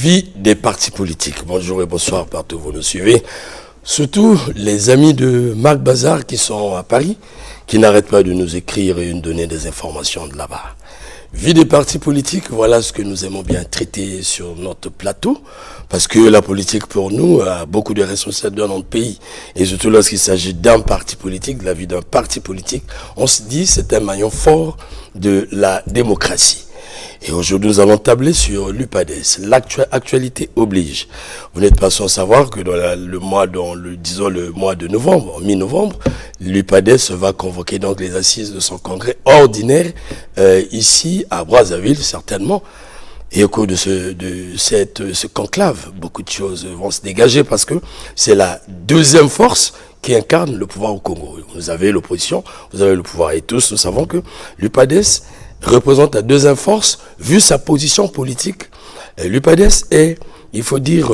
vie des partis politiques. Bonjour et bonsoir partout vous nous suivez. Surtout les amis de Marc Bazar qui sont à Paris, qui n'arrêtent pas de nous écrire et de nous donner des informations de là-bas. Vie des partis politiques, voilà ce que nous aimons bien traiter sur notre plateau, parce que la politique pour nous a beaucoup de responsabilités dans notre pays. Et surtout lorsqu'il s'agit d'un parti politique, de la vie d'un parti politique, on se dit c'est un maillon fort de la démocratie. Et aujourd'hui, nous allons tabler sur l'UPADES. L'actualité oblige. Vous n'êtes pas sans savoir que dans le mois de novembre, mi-novembre, l'UPADES va convoquer donc les assises de son congrès ordinaire ici à Brazzaville, certainement. Et au cours de ce conclave, beaucoup de choses vont se dégager parce que c'est la deuxième force qui incarne le pouvoir au Congo. Vous avez l'opposition, vous avez le pouvoir. Et tous, nous savons que l'UPADES représente la deuxième force, vu sa position politique. L'UPADES est, il faut dire,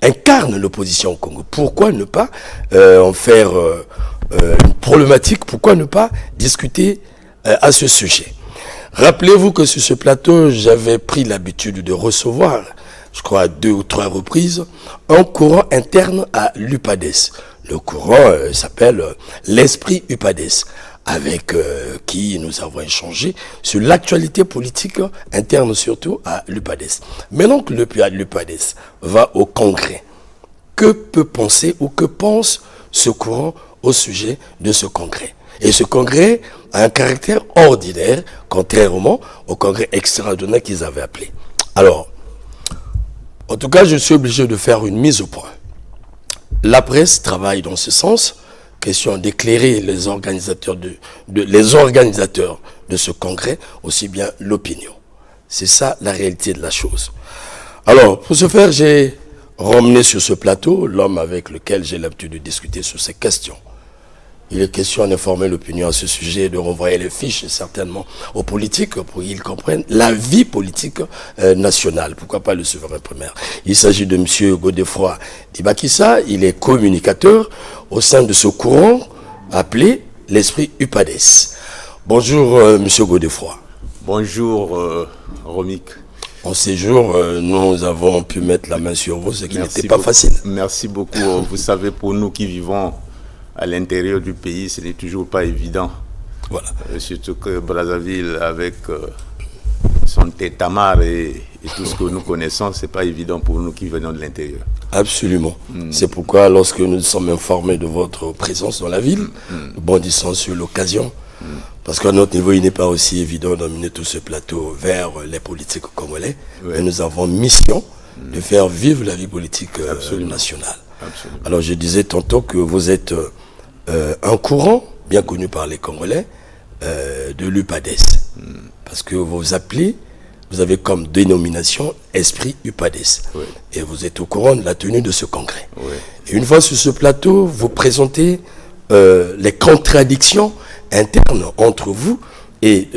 incarne l'opposition au Congo. Pourquoi ne pas en faire une problématique? Pourquoi ne pas discuter à ce sujet? Rappelez-vous que sur ce plateau, j'avais pris l'habitude de recevoir, je crois à 2 ou 3 reprises, un courant interne à l'UPADES. Le courant s'appelle l'esprit UPADES, avec qui nous avons échangé sur l'actualité politique interne surtout à l'UPADES. Maintenant que l'UPADES va au Congrès, que peut penser ou que pense ce courant au sujet de ce Congrès? Et ce Congrès a un caractère ordinaire, contrairement au Congrès extraordinaire qu'ils avaient appelé. Alors, en tout cas, je suis obligé de faire une mise au point. La presse travaille dans ce sens. Question d'éclairer les organisateurs de ce congrès, aussi bien l'opinion. C'est ça la réalité de la chose. Alors, pour ce faire, j'ai ramené sur ce plateau l'homme avec lequel j'ai l'habitude de discuter sur ces questions. Il est question d'informer l'opinion à ce sujet, de renvoyer les fiches certainement aux politiques pour qu'ils comprennent la vie politique nationale. Pourquoi pas le souverain primaire? Il s'agit de M. Godefroy Dibakissa. Il est communicateur au sein de ce courant appelé l'esprit UPADES. Bonjour M. Godefroy. Bonjour Romik. En ces jours, nous avons pu mettre la main sur vous, ce qui n'était pas facile. Merci beaucoup. Vous savez, pour nous qui vivons à l'intérieur du pays, ce n'est toujours pas évident. Voilà. Surtout que Brazzaville, avec son tétamar et tout ce que nous connaissons, ce n'est pas évident pour nous qui venons de l'intérieur. Absolument. C'est pourquoi, lorsque nous sommes informés de votre présence dans la ville, nous bondissons sur l'occasion. Parce qu'à notre niveau, il n'est pas aussi évident d'emmener tout ce plateau vers les politiques congolais. Oui. Mais nous avons mission de faire vivre la vie politique nationale. Absolument. Alors, je disais tantôt que vous êtes un courant bien connu par les Congolais de l'UPADES. Parce que vous avez comme dénomination Esprit UPADES. Oui. Et vous êtes au courant de la tenue de ce congrès. Oui. Et une fois sur ce plateau, vous présentez les contradictions internes entre vous et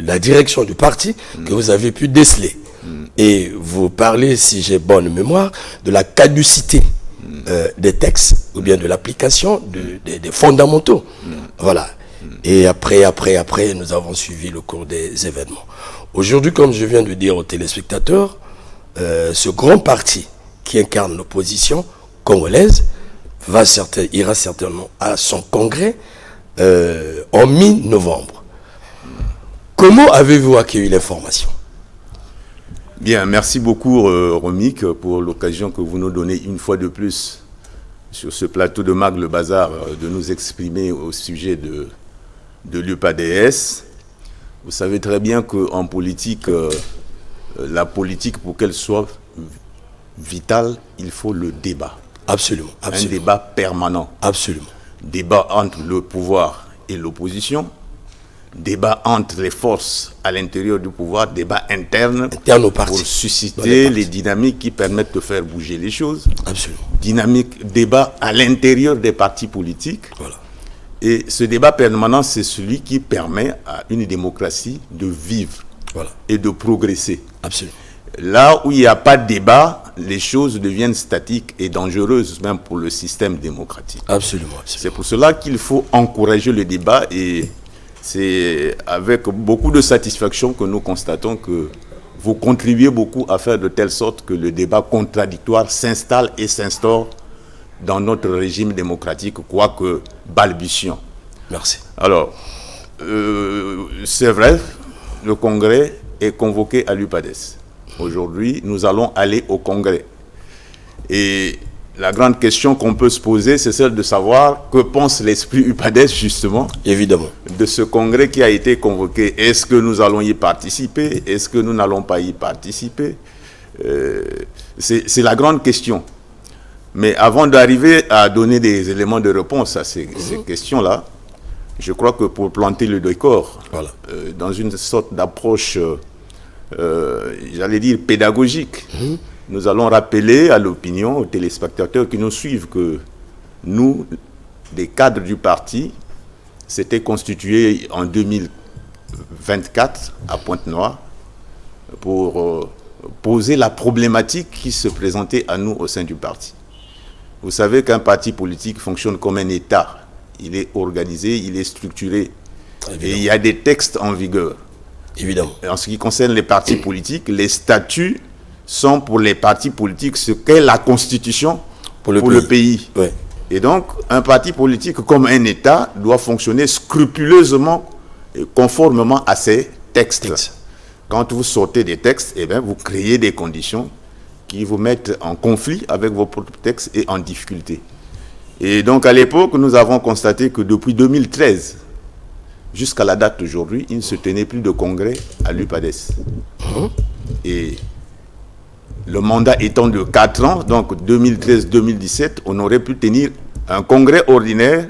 la direction du parti que vous avez pu déceler. Et vous parlez, si j'ai bonne mémoire, de la caducité des textes ou bien de l'application des fondamentaux. Voilà. Et après, nous avons suivi le cours des événements. Aujourd'hui, comme je viens de dire aux téléspectateurs, ce grand parti qui incarne l'opposition congolaise ira certainement à son congrès en mi-novembre. Comment avez-vous accueilli l'information? Bien, merci beaucoup Romik pour l'occasion que vous nous donnez une fois de plus sur ce plateau de Marc le Bazar de nous exprimer au sujet de l'UPADES. Vous savez très bien qu'en politique, la politique, pour qu'elle soit vitale, il faut le débat. Absolument. Un débat permanent. Absolument. Débat entre le pouvoir et l'opposition, débat entre les forces à l'intérieur du pouvoir, débat interne au parti, pour susciter les dynamiques qui permettent de faire bouger les choses. Absolument. Débat à l'intérieur des partis politiques. Voilà. Et ce débat permanent, c'est celui qui permet à une démocratie de vivre et de progresser. Absolument. Là où il n'y a pas de débat, les choses deviennent statiques et dangereuses même pour le système démocratique. Absolument. C'est pour cela qu'il faut encourager le débat et c'est avec beaucoup de satisfaction que nous constatons que vous contribuez beaucoup à faire de telle sorte que le débat contradictoire s'installe et s'instaure dans notre régime démocratique, quoique balbutiant. Merci. Alors, c'est vrai, le Congrès est convoqué à l'UPADES. Aujourd'hui, nous allons aller au Congrès. Et la grande question qu'on peut se poser, c'est celle de savoir que pense l'esprit UPADES, justement, Évidemment, de ce Congrès qui a été convoqué. Est-ce que nous allons y participer? Est-ce que nous n'allons pas y participer? C'est la grande question. Mais avant d'arriver à donner des éléments de réponse à ces questions-là, je crois que pour planter le décor, voilà. dans une sorte d'approche, j'allais dire, pédagogique, nous allons rappeler à l'opinion, aux téléspectateurs qui nous suivent, que nous, des cadres du parti, s'étaient constitués en 2024 à Pointe-Noire pour poser la problématique qui se présentait à nous au sein du parti. Vous savez qu'un parti politique fonctionne comme un État. Il est organisé, il est structuré. Évidemment. Et il y a des textes en vigueur. Évidemment. Et en ce qui concerne les partis politiques, les statuts sont pour les partis politiques ce qu'est la Constitution pour le pays. Ouais. Et donc, un parti politique comme un État doit fonctionner scrupuleusement et conformément à ces textes. Quand vous sortez des textes, eh bien, vous créez des conditions qui vous mettent en conflit avec vos propres textes et en difficulté. Et donc, à l'époque, nous avons constaté que depuis 2013, jusqu'à la date d'aujourd'hui, il ne se tenait plus de congrès à l'UPADES. Et le mandat étant de 4 ans, donc 2013-2017, on aurait pu tenir un congrès ordinaire,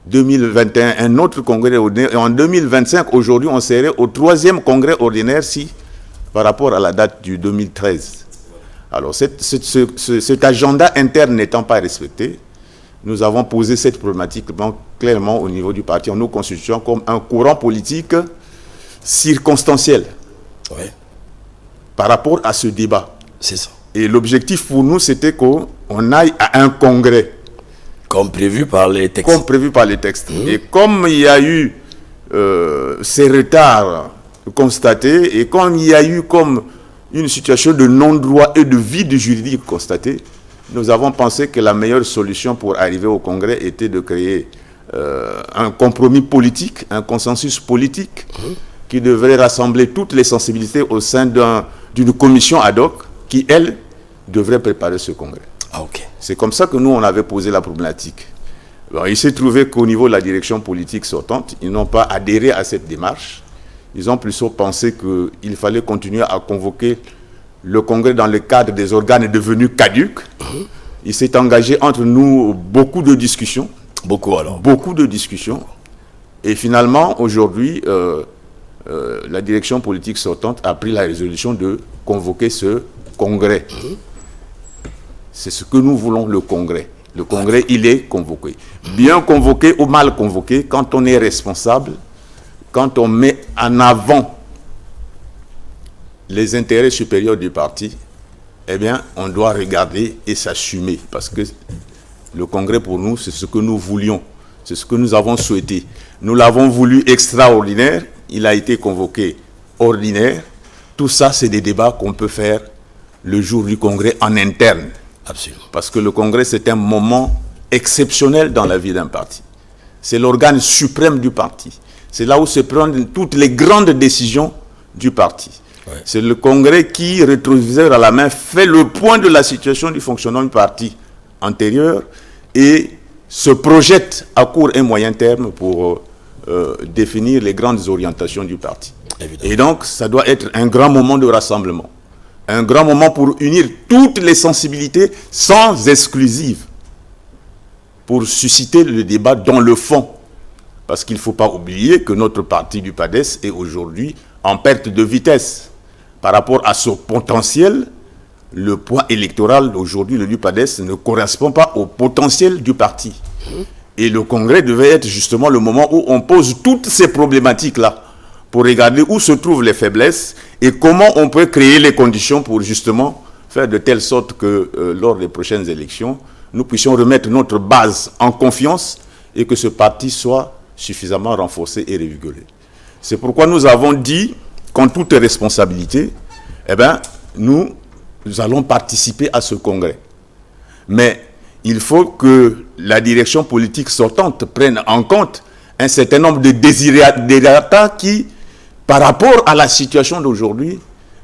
2021, un autre congrès ordinaire, et en 2025, aujourd'hui, on serait au 3e congrès ordinaire par rapport à la date du 2013. Alors, cet agenda interne n'étant pas respecté, nous avons posé cette problématique clairement au niveau du parti en nous constituant comme un courant politique circonstanciel par rapport à ce débat. C'est ça. Et l'objectif pour nous, c'était qu'on aille à un congrès. Comme prévu par les textes. Comme prévu par les textes. Et comme il y a eu ces retards constatés, et comme il y a eu comme une situation de non-droit et de vide juridique constaté, nous avons pensé que la meilleure solution pour arriver au congrès était de créer un compromis politique, un consensus politique qui devrait rassembler toutes les sensibilités au sein d'une commission ad hoc qui, elle, devrait préparer ce congrès. Ah, ok. C'est comme ça que nous, on avait posé la problématique. Alors, il s'est trouvé qu'au niveau de la direction politique sortante, ils n'ont pas adhéré à cette démarche. Ils ont plutôt pensé qu'il fallait continuer à convoquer le congrès dans le cadre des organes devenus caducs. Il s'est engagé entre nous beaucoup de discussions. Beaucoup de discussions. Et finalement, aujourd'hui, la direction politique sortante a pris la résolution de convoquer ce congrès. C'est ce que nous voulons, le congrès. Le congrès, il est convoqué. Bien convoqué ou mal convoqué, quand on est responsable, quand on met en avant les intérêts supérieurs du parti, eh bien, on doit regarder et s'assumer. Parce que le congrès, pour nous, c'est ce que nous voulions. C'est ce que nous avons souhaité. Nous l'avons voulu extraordinaire. Il a été convoqué ordinaire. Tout ça, c'est des débats qu'on peut faire le jour du congrès en interne. Absolument. Parce que le congrès, c'est un moment exceptionnel dans la vie d'un parti. C'est l'organe suprême du parti. C'est là où se prennent toutes les grandes décisions du parti. Ouais. C'est le congrès qui, rétroviseur à la main, fait le point de la situation du fonctionnement du parti antérieur et se projette à court et moyen terme pour définir les grandes orientations du parti. Évidemment. Et donc, ça doit être un grand moment de rassemblement. Un grand moment pour unir toutes les sensibilités sans exclusive, pour susciter le débat dans le fond. Parce qu'il ne faut pas oublier que notre parti du PADES est aujourd'hui en perte de vitesse. Par rapport à son potentiel, le poids électoral aujourd'hui, le PADES, ne correspond pas au potentiel du parti. Et le congrès devait être justement le moment où on pose toutes ces problématiques-là, pour regarder où se trouvent les faiblesses et comment on peut créer les conditions pour justement faire de telle sorte que lors des prochaines élections, nous puissions remettre notre base en confiance et que ce parti soit suffisamment renforcé et revigoré. C'est pourquoi nous avons dit, qu'en toute responsabilité, eh bien, nous allons participer à ce congrès. Mais il faut que la direction politique sortante prenne en compte un certain nombre de désirata qui, par rapport à la situation d'aujourd'hui,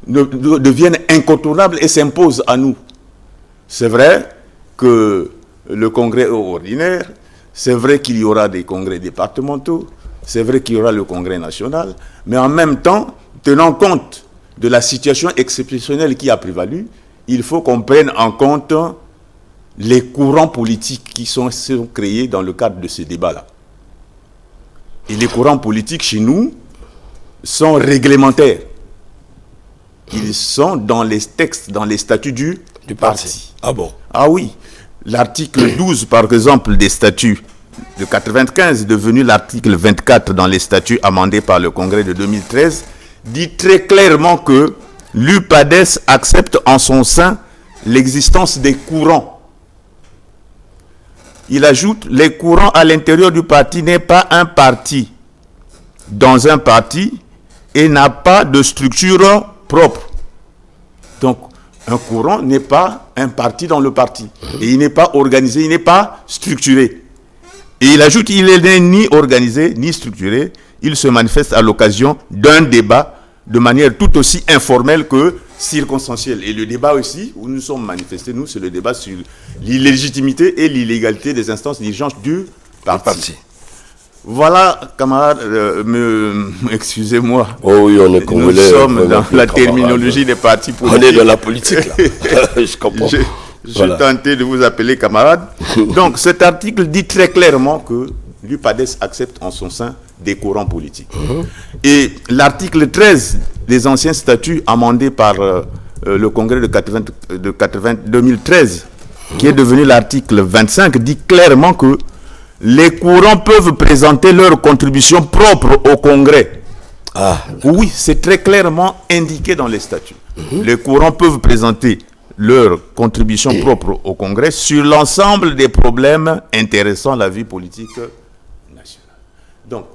deviennent incontournables et s'imposent à nous. C'est vrai que le congrès ordinaire, c'est vrai qu'il y aura des congrès départementaux, c'est vrai qu'il y aura le congrès national, mais en même temps, tenant compte de la situation exceptionnelle qui a prévalu, il faut qu'on prenne en compte les courants politiques qui sont créés dans le cadre de ce débat-là. Et les courants politiques chez nous sont réglementaires. Ils sont dans les textes, dans les statuts du parti. Ah bon? Ah oui. L'article 12, par exemple, des statuts de 95, devenu l'article 24 dans les statuts amendés par le Congrès de 2013, dit très clairement que l'UPADES accepte en son sein l'existence des courants. Il ajoute, les courants à l'intérieur du parti n'est pas un parti dans un parti et n'a pas de structure propre. Donc, un courant n'est pas un parti dans le parti. Et il n'est pas organisé, il n'est pas structuré. Et il ajoute, il n'est ni organisé, ni structuré. Il se manifeste à l'occasion d'un débat de manière tout aussi informelle que circonstancielle. Et le débat aussi, où nous sommes manifestés, nous, c'est le débat sur l'illégitimité et l'illégalité des instances dirigeantes du parti. Voilà, camarades, excusez-moi. Oh oui, on est Nous sommes dans la terminologie des partis politiques. On est dans la politique, là. Je comprends. Je suis tenté de vous appeler camarades. Donc, cet article dit très clairement que l'UPADES accepte en son sein des courants politiques. Et l'article 13 des anciens statuts amendés par le Congrès de 2013, qui est devenu l'article 25, dit clairement que les courants peuvent présenter leur contribution propre au Congrès. Ah, oui, c'est très clairement indiqué dans les statuts. Les courants peuvent présenter leur contribution propre au Congrès sur l'ensemble des problèmes intéressant la vie politique nationale. Donc,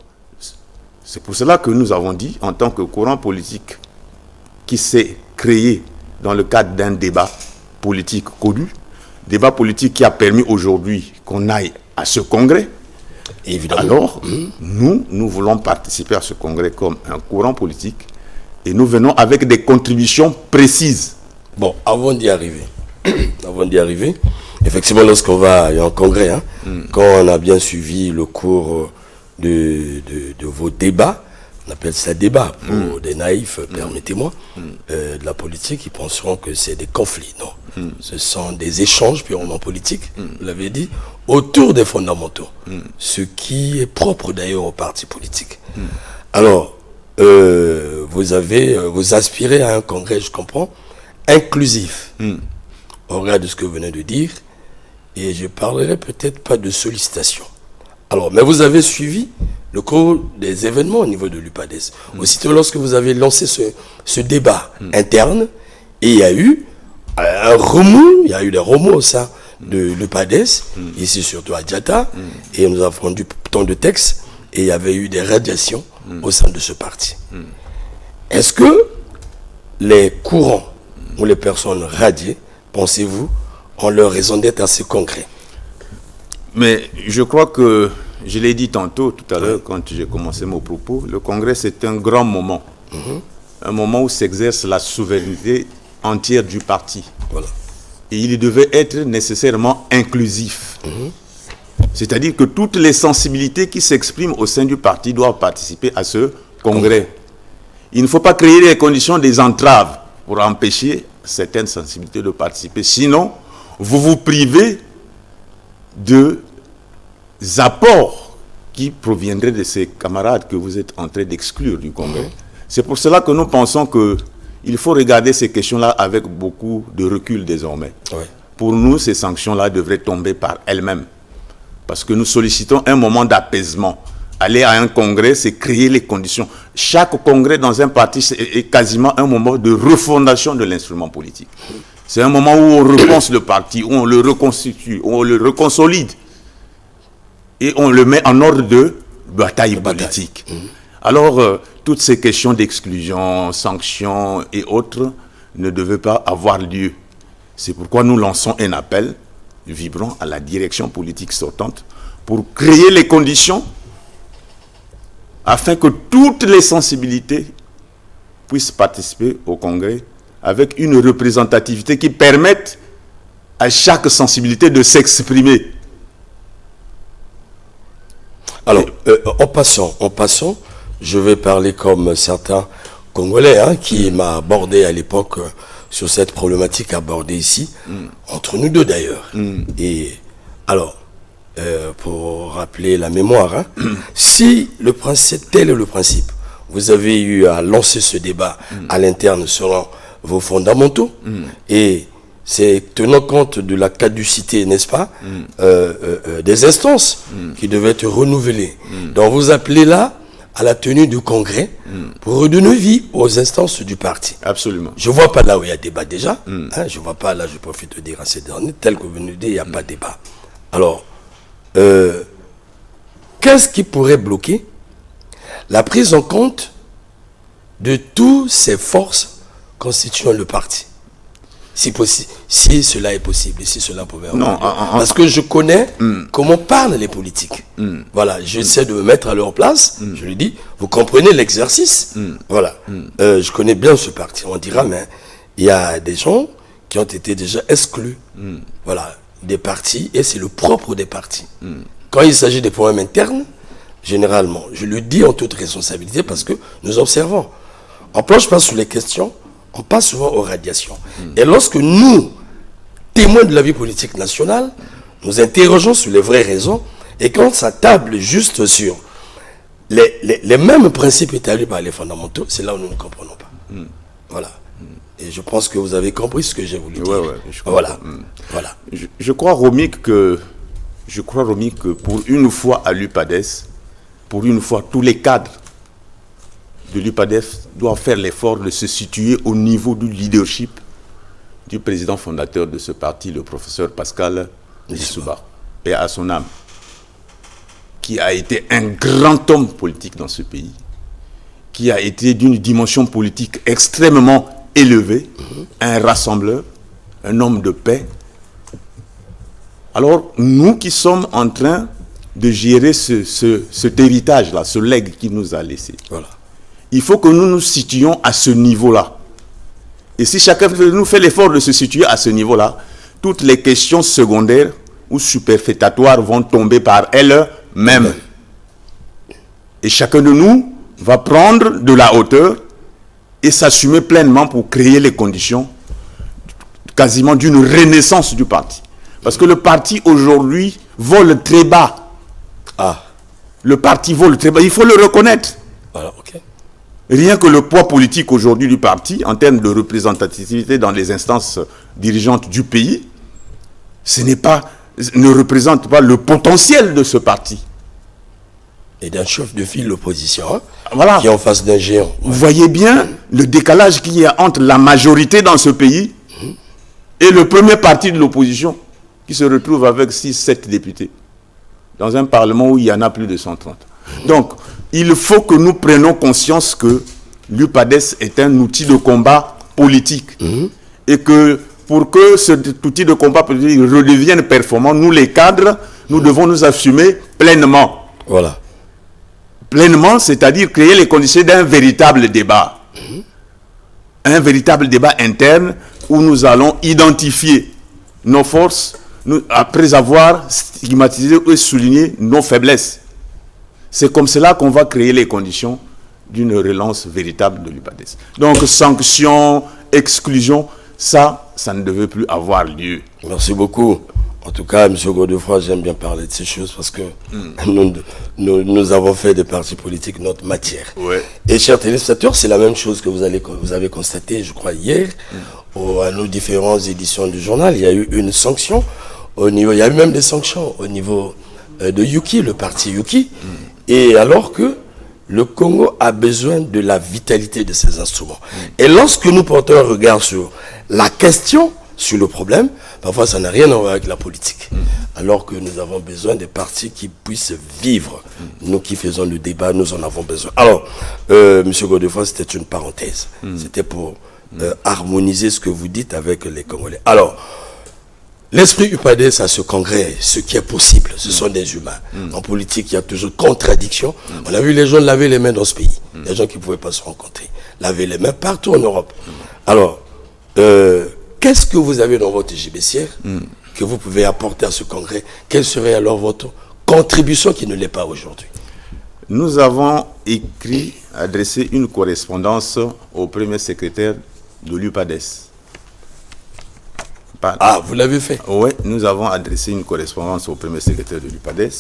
c'est pour cela que nous avons dit, en tant que courant politique qui s'est créé dans le cadre d'un débat politique connu, débat politique qui a permis aujourd'hui qu'on aille à ce congrès, évidemment. Alors, nous voulons participer à ce congrès comme un courant politique et nous venons avec des contributions précises. Bon, avant d'y arriver, effectivement, lorsqu'on va à un congrès, quand on a bien suivi le cours de vos débats, on appelle ça débat pour des naïfs, permettez-moi, de la politique, ils penseront que c'est des conflits. Non, ce sont des échanges purement politiques, vous l'avez dit, autour des fondamentaux, ce qui est propre d'ailleurs aux partis politiques. Alors, vous aspirez à un congrès, je comprends, inclusif, au regard de ce que vous venez de dire, et je parlerai peut-être pas de sollicitation. Alors, mais vous avez suivi le cours des événements au niveau de l'UPADES. Aussitôt lorsque vous avez lancé ce débat interne, et il y a eu un remous, il y a eu des remous au sein de l'UPADES, ici surtout à Diatta, et nous avons rendu tant de textes, et il y avait eu des radiations au sein de ce parti. Est-ce que les courants ou les personnes radiées, pensez-vous, ont leur raison d'être assez concret? Mais je crois que, je l'ai dit tantôt, tout à l'heure, quand j'ai commencé mon propos, le congrès c'est un grand moment. Un moment où s'exerce la souveraineté entière du parti. Voilà. Et il devait être nécessairement inclusif. C'est-à-dire que toutes les sensibilités qui s'expriment au sein du parti doivent participer à ce congrès. Il ne faut pas créer les conditions des entraves pour empêcher certaines sensibilités de participer. Sinon, vous vous privez de apports qui proviendraient de ces camarades que vous êtes en train d'exclure du congrès. C'est pour cela que nous pensons qu'il faut regarder ces questions-là avec beaucoup de recul désormais. Ouais. Pour nous, ces sanctions-là devraient tomber par elles-mêmes. Parce que nous sollicitons un moment d'apaisement. Aller à un congrès, c'est créer les conditions. Chaque congrès dans un parti est quasiment un moment de refondation de l'instrument politique. C'est un moment où on repense le parti, où on le reconstitue, où on le reconsolide. Et on le met en ordre de bataille politique. Alors, toutes ces questions d'exclusion, sanctions et autres ne devait pas avoir lieu. C'est pourquoi nous lançons un appel vibrant à la direction politique sortante pour créer les conditions afin que toutes les sensibilités puissent participer au Congrès avec une représentativité qui permette à chaque sensibilité de s'exprimer. Alors, en passant, je vais parler comme certains Congolais qui m'ont abordé à l'époque sur cette problématique abordée ici, entre nous deux d'ailleurs. Et alors, pour rappeler la mémoire, si le principe, tel est le principe, vous avez eu à lancer ce débat à l'interne selon vos fondamentaux, et c'est tenant compte de la caducité, n'est-ce pas, des instances qui devaient être renouvelées. Donc vous appelez là à la tenue du congrès pour redonner vie aux instances du parti. Absolument. Je ne vois pas là où il y a débat déjà. Je ne vois pas là, je profite de dire à ces derniers, tel que vous venez de dire, il n'y a pas de débat. Alors, qu'est-ce qui pourrait bloquer la prise en compte de toutes ces forces constituant le parti, si cela est possible, et si cela pouvait avoir lieu. Parce que je connais comment parlent les politiques. Voilà, j'essaie de me mettre à leur place, je lui dis, vous comprenez l'exercice. Voilà, je connais bien ce parti. On dira, mais il y a des gens qui ont été déjà exclus, voilà, des partis, et c'est le propre des partis. Quand il s'agit des problèmes internes, généralement, je le dis en toute responsabilité parce que nous observons. On ne planche pas sur les questions, on passe souvent aux radiations. Et lorsque nous, témoins de la vie politique nationale, nous interrogeons sur les vraies raisons, et quand ça table juste sur les mêmes principes établis par les fondamentaux, c'est là où nous ne comprenons pas. Voilà. Et je pense que vous avez compris ce que j'ai voulu dire. Voilà. Voilà. Je crois, Romik, que pour une fois à l'UPADES, pour une fois, tous les cadres de l'UPADES doivent faire l'effort de se situer au niveau du leadership du président fondateur de ce parti, le professeur Pascal Lissouba, et à son âme, qui a été un grand homme politique dans ce pays, qui a été d'une dimension politique extrêmement élevée, un rassembleur, un homme de paix. Alors, nous qui sommes en train de gérer cet héritage-là, ce legs qu'il nous a laissé, voilà, il faut que nous nous situions à ce niveau-là. Et si chacun de nous fait l'effort de se situer à ce niveau-là, toutes les questions secondaires ou superfétatoires vont tomber par elles-mêmes. Et chacun de nous va prendre de la hauteur et s'assumer pleinement pour créer les conditions quasiment d'une renaissance du parti. Parce que le parti aujourd'hui vole très bas. Le parti vole très bas, il faut le reconnaître. Voilà, ok. Rien que le poids politique aujourd'hui du parti, en termes de représentativité dans les instances dirigeantes du pays, ne représente pas le potentiel de ce parti. Et d'un chef de file l'opposition, voilà, qui est en face d'un géant. Vous voyez bien le décalage qu'il y a entre la majorité dans ce pays et le premier parti de l'opposition, qui se retrouve avec 6-7 députés, dans un parlement où il y en a plus de 130. Donc, il faut que nous prenions conscience que l'UPADES est un outil de combat politique. Et que pour que cet outil de combat politique redevienne performant, nous les cadres, nous devons nous assumer pleinement. Voilà. Pleinement, c'est-à-dire créer les conditions d'un véritable débat. Un véritable débat interne où nous allons identifier nos forces, après avoir stigmatisé et souligné nos faiblesses. C'est comme cela qu'on va créer les conditions d'une relance véritable de l'UPADES. Donc, sanctions, exclusion, ça ne devait plus avoir lieu. Merci beaucoup. En tout cas, M. Godefroy, j'aime bien parler de ces choses parce que nous avons fait des partis politiques notre matière. Ouais. Et chers téléspectateurs, c'est la même chose que vous avez constaté, je crois, hier, à nos différentes éditions du journal. Il y a eu une sanction au niveau, il y a eu même des sanctions au niveau de Yuki, le parti Yuki. Et alors que le Congo a besoin de la vitalité de ces instruments. Et lorsque nous portons un regard sur la question, sur le problème, parfois ça n'a rien à voir avec la politique. Alors que nous avons besoin des partis qui puissent vivre. Nous qui faisons le débat, nous en avons besoin. Alors, M. Godefroy, c'était une parenthèse. C'était pour harmoniser ce que vous dites avec les Congolais. Alors, l'esprit UPADES à ce congrès, ce qui est possible, ce sont des humains. En politique, il y a toujours contradiction. On a vu les gens laver les mains dans ce pays. Des gens qui ne pouvaient pas se rencontrer. Laver les mains partout en Europe. Alors, qu'est-ce que vous avez dans votre JBCR que vous pouvez apporter à ce congrès? Quelle serait alors votre contribution qui ne l'est pas aujourd'hui? Nous avons adressé une correspondance au premier secrétaire de l'UPADES. Ah, vous l'avez fait? Oui, nous avons adressé une correspondance au premier secrétaire de l'UPADES.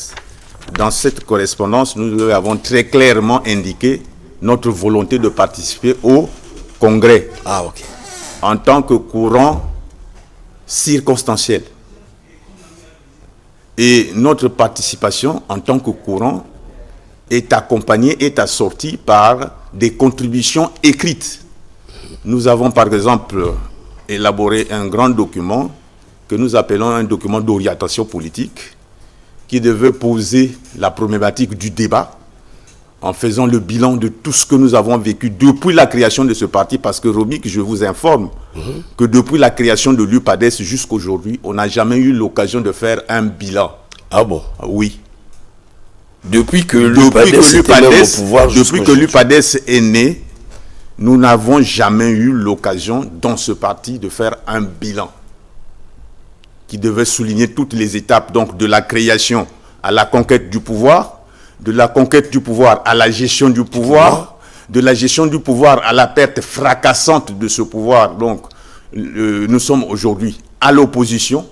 Dans cette correspondance, nous lui avons très clairement indiqué notre volonté de participer au congrès. Ah, ok. En tant que courant circonstanciel. Et notre participation en tant que courant est accompagnée, est assortie par des contributions écrites. Nous avons par exemple élaboré un grand document que nous appelons un document d'orientation politique qui devait poser la problématique du débat en faisant le bilan de tout ce que nous avons vécu depuis la création de ce parti, parce que Romik, je vous informe que depuis la création de l'UPADES jusqu'à aujourd'hui, on n'a jamais eu l'occasion de faire un bilan. Ah bon? Oui. Depuis que l'UPADES est né, nous n'avons jamais eu l'occasion dans ce parti de faire un bilan qui devait souligner toutes les étapes, donc de la création à la conquête du pouvoir, de la conquête du pouvoir à la gestion du pouvoir, de la gestion du pouvoir à la perte fracassante de ce pouvoir. Donc, nous sommes aujourd'hui à l'opposition.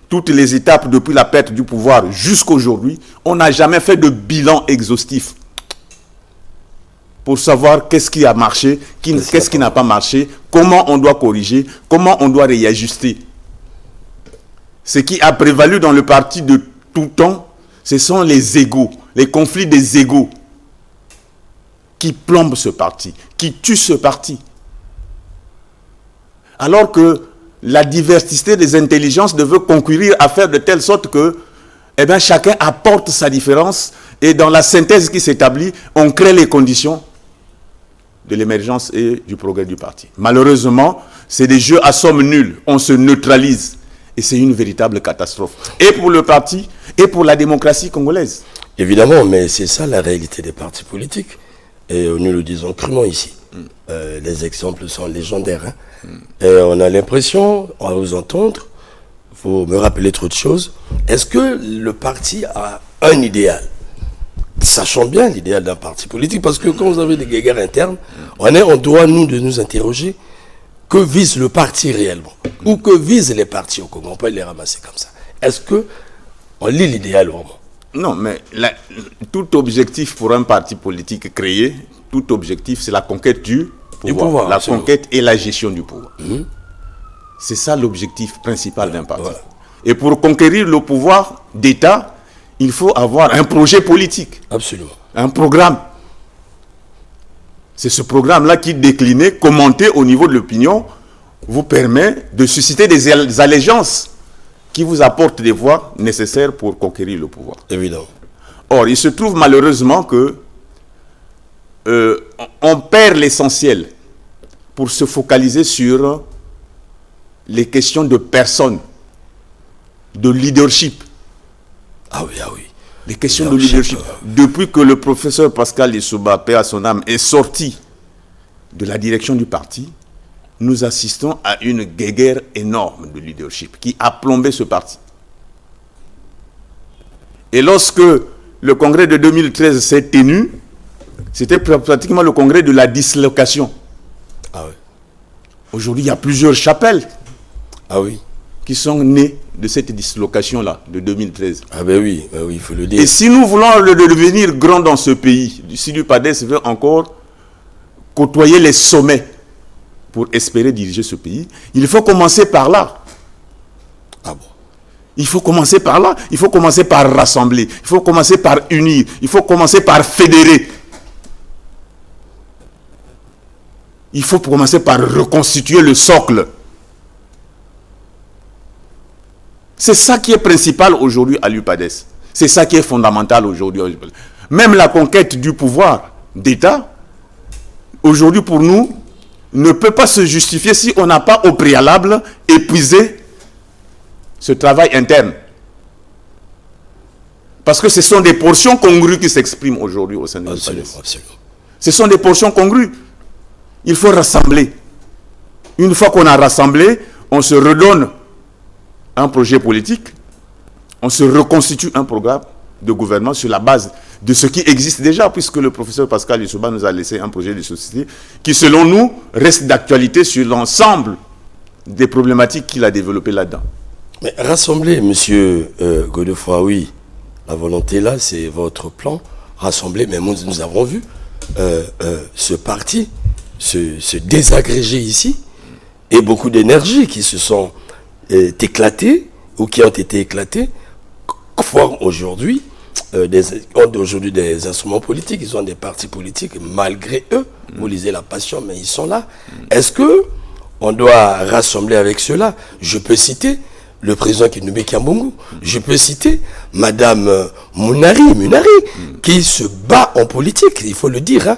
Toutes les étapes depuis la perte du pouvoir jusqu'à aujourd'hui, on n'a jamais fait de bilan exhaustif pour savoir qu'est-ce qui a marché, qu'est-ce qui n'a pas marché, comment on doit corriger, comment on doit réajuster. Ce qui a prévalu dans le parti de tout temps, ce sont les égos, les conflits des égos qui plombent ce parti, qui tuent ce parti. Alors que la diversité des intelligences devait concourir à faire de telle sorte que chacun apporte sa différence et dans la synthèse qui s'établit, on crée les conditions de l'émergence et du progrès du parti. Malheureusement, c'est des jeux à somme nulle. On se neutralise et c'est une véritable catastrophe. Et pour le parti et pour la démocratie congolaise. Évidemment, mais c'est ça la réalité des partis politiques. Et nous le disons crûment ici. Les exemples sont légendaires. Et on a l'impression, à vous entendre, vous me rappelez trop de choses. Est-ce que le parti a un idéal? Sachant bien l'idéal d'un parti politique, parce que quand vous avez des guerres internes, on doit nous interroger que vise le parti réellement, ou que visent les partis au Congo. On peut les ramasser comme ça. Est-ce que on lit l'idéal vraiment? Non, mais tout objectif pour un parti politique créé, tout objectif, c'est la conquête du pouvoir. La conquête et la gestion du pouvoir. C'est ça l'objectif principal d'un parti. Voilà. Et pour conquérir le pouvoir d'État, il faut avoir un projet politique. Absolument. Un programme. C'est ce programme-là qui, décliné, commenté au niveau de l'opinion, vous permet de susciter des allégeances qui vous apportent des voix nécessaires pour conquérir le pouvoir. Évidemment. Or, il se trouve malheureusement que on perd l'essentiel pour se focaliser sur les questions de personnes, de leadership. Ah oui, ah oui. Les questions de leadership. Depuis que le professeur Pascal Lissouba, paix à son âme, est sorti de la direction du parti, nous assistons à une guéguerre énorme de leadership qui a plombé ce parti. Et lorsque le congrès de 2013 s'est tenu, c'était pratiquement le congrès de la dislocation. Ah oui. Aujourd'hui, il y a plusieurs chapelles. Ah oui. Qui sont nées de cette dislocation-là, de 2013. Ah ben oui, il faut le dire. Et si nous voulons devenir grands dans ce pays, si l'UPADES veut encore côtoyer les sommets pour espérer diriger ce pays, il faut commencer par là. Ah bon? Il faut commencer par là. Il faut commencer par rassembler. Il faut commencer par unir. Il faut commencer par fédérer. Il faut commencer par reconstituer le socle. C'est ça qui est principal aujourd'hui à l'UPADES. C'est ça qui est fondamental aujourd'hui. Même la conquête du pouvoir d'État, aujourd'hui pour nous, ne peut pas se justifier si on n'a pas au préalable épuisé ce travail interne. Parce que ce sont des portions congrues qui s'expriment aujourd'hui au sein de l'UPADES. Ce sont des portions congrues. Il faut rassembler. Une fois qu'on a rassemblé, on se redonne un projet politique, on se reconstitue un programme de gouvernement sur la base de ce qui existe déjà, puisque le professeur Pascal Lissouba nous a laissé un projet de société qui, selon nous, reste d'actualité sur l'ensemble des problématiques qu'il a développées là-dedans. Mais rassembler, monsieur Godefroy, oui, la volonté là, c'est votre plan, rassembler, mais nous avons vu ce parti se désagréger ici, et beaucoup d'énergie qui se sont éclatées, ou qui ont été éclatées, forment aujourd'hui des instruments politiques, ils ont des partis politiques, malgré eux, vous lisez la passion, mais ils sont là. Est-ce que on doit rassembler avec cela? Je peux citer le président Kinoumbé Kiambungu, je peux citer Madame Munari, qui se bat en politique, il faut le dire. Hein.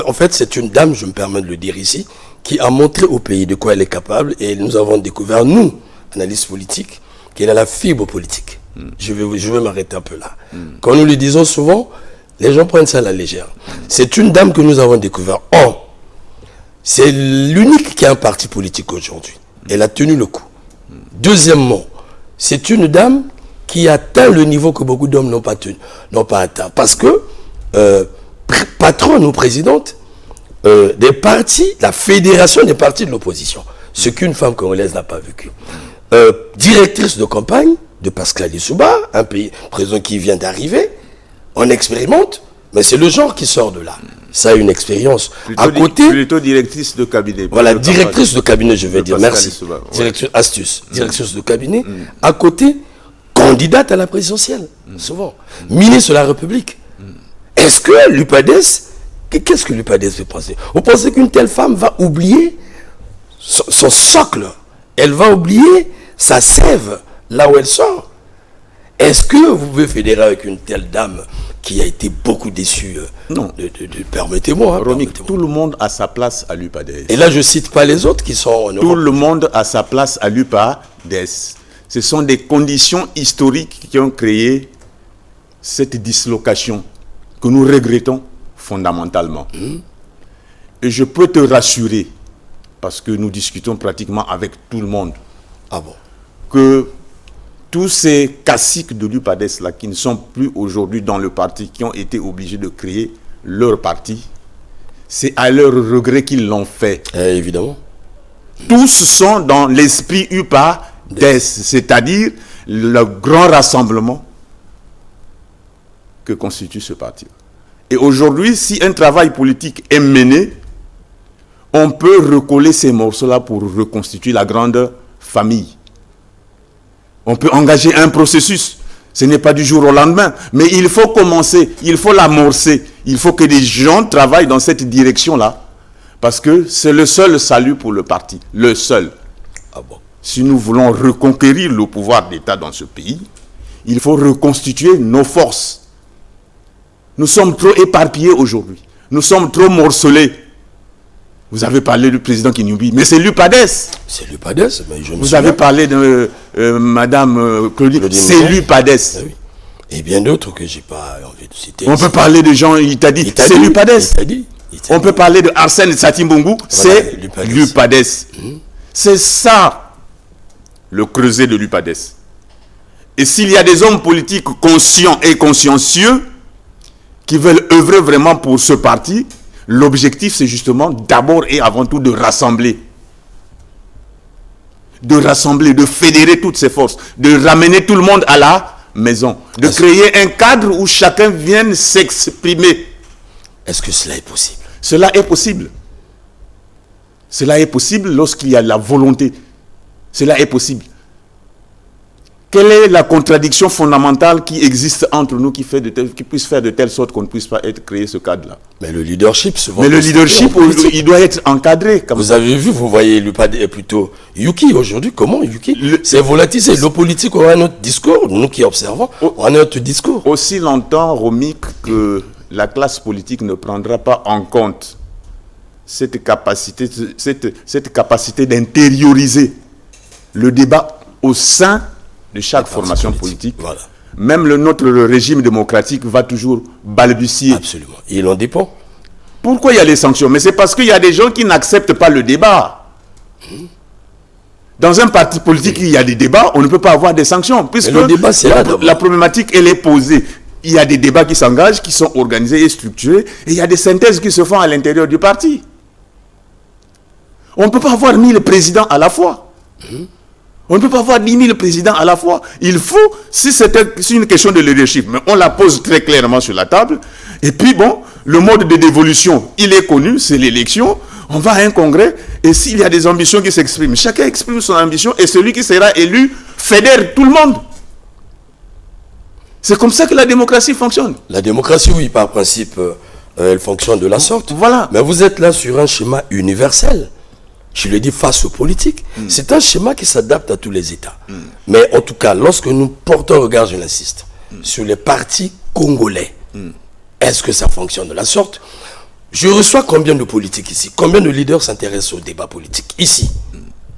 En fait, c'est une dame, je me permets de le dire ici, qui a montré au pays de quoi elle est capable, et nous avons découvert, nous, analystes politiques, qu'elle a la fibre politique. Je vais m'arrêter un peu là. Quand nous le disons souvent, les gens prennent ça à la légère. C'est une dame que nous avons découvert. C'est l'unique qui a un parti politique aujourd'hui. Elle a tenu le coup. Deuxièmement, c'est une dame qui atteint le niveau que beaucoup d'hommes n'ont pas atteint. Parce que, patronne ou présidente des partis, la fédération des partis de l'opposition, ce qu'une femme congolaise n'a pas vécu. Directrice de campagne de Pascal Lissouba, un président qui vient d'arriver, on expérimente, mais c'est le genre qui sort de là. Ça a une expérience. Plutôt directrice de cabinet. Voilà, directrice de cabinet, je vais dire, merci. Lissouba, ouais. Directrice de cabinet. À côté, candidate à la présidentielle, souvent. Ministre de la République. Est-ce que l'UPADES, qu'est-ce que l'UPADES fait penser? Vous pensez qu'une telle femme va oublier son socle? Elle va oublier sa sève, là où elle sort? Est-ce que vous pouvez fédérer avec une telle dame qui a été beaucoup déçue? Non. Permettez-moi. Tout le monde a sa place à l'UPADES. Et là, je ne cite pas les autres qui sont en Europe. Tout le monde a sa place à l'UPADES. Ce sont des conditions historiques qui ont créé cette dislocation que nous regrettons fondamentalement. Et je peux te rassurer, parce que nous discutons pratiquement avec tout le monde, que tous ces caciques de l'UPADES là, qui ne sont plus aujourd'hui dans le parti, qui ont été obligés de créer leur parti, c'est à leur regret qu'ils l'ont fait. Évidemment. Tous sont dans l'esprit UPADES, c'est-à-dire le grand rassemblement que constitue ce parti. Et aujourd'hui, si un travail politique est mené, on peut recoller ces morceaux-là pour reconstituer la grande famille. On peut engager un processus. Ce n'est pas du jour au lendemain. Mais il faut commencer, il faut l'amorcer. Il faut que des gens travaillent dans cette direction-là. Parce que c'est le seul salut pour le parti. Le seul. Si nous voulons reconquérir le pouvoir d'État dans ce pays, il faut reconstituer nos forces. Nous sommes trop éparpillés aujourd'hui. Nous sommes trop morcelés. Vous avez parlé du président Kinoubi, mais c'est l'UPADES. C'est l'UPADES, mais je me Vous avez parlé de Madame Claudine, c'est l'UPADES. Ah oui. Et bien d'autres que j'ai pas envie de citer. On peut parler de Jean Itadi, c'est l'UPADES. On peut parler de Arsène Satimbungu, c'est l'UPADES. C'est ça, le creuset de l'UPADES. Et s'il y a des hommes politiques conscients et consciencieux qui veulent œuvrer vraiment pour ce parti, l'objectif, c'est justement d'abord et avant tout de rassembler. De rassembler, de fédérer toutes ces forces, de ramener tout le monde à la maison, de créer un cadre où chacun vienne s'exprimer. Est-ce que cela est possible? Cela est possible. Cela est possible lorsqu'il y a la volonté. Cela est possible. Quelle est la contradiction fondamentale qui existe entre nous qui puisse faire de telle sorte qu'on ne puisse pas créer ce cadre-là? Mais le leadership, souvent. Mais le leadership, il doit être encadré. Vous avez vu, vous voyez plutôt Yuki aujourd'hui. Comment Yuki c'est volatilisé. Le politique aura un autre discours. Nous qui observons, on a un autre discours. Aussi longtemps, Romik, que la classe politique ne prendra pas en compte cette capacité d'intérioriser le débat au sein de chaque formation politique. Voilà. Même notre régime démocratique va toujours balbutier. Absolument. Il en dépend. Pourquoi il y a les sanctions? Mais c'est parce qu'il y a des gens qui n'acceptent pas le débat. Dans un parti politique, il y a des débats, on ne peut pas avoir des sanctions. Puisque le débat, c'est là, la problématique, elle est posée. Il y a des débats qui s'engagent, qui sont organisés et structurés, et il y a des synthèses qui se font à l'intérieur du parti. On ne peut pas avoir 1000 présidents à la fois. On ne peut pas avoir 10 000 présidents à la fois. Il faut, si c'est une question de leadership, mais on la pose très clairement sur la table, et puis bon, le mode de dévolution, il est connu, c'est l'élection. On va à un congrès, et s'il y a des ambitions qui s'expriment, chacun exprime son ambition, et celui qui sera élu fédère tout le monde. C'est comme ça que la démocratie fonctionne. La démocratie, oui, par principe, elle fonctionne de la sorte. Voilà. Mais vous êtes là sur un schéma universel. Je le dis face aux politiques. C'est un schéma qui s'adapte à tous les États. Mais en tout cas, lorsque nous portons un regard, je l'insiste, sur les partis congolais, est-ce que ça fonctionne de la sorte? Je reçois combien de politiques ici? Combien de leaders s'intéressent au débat politique ici?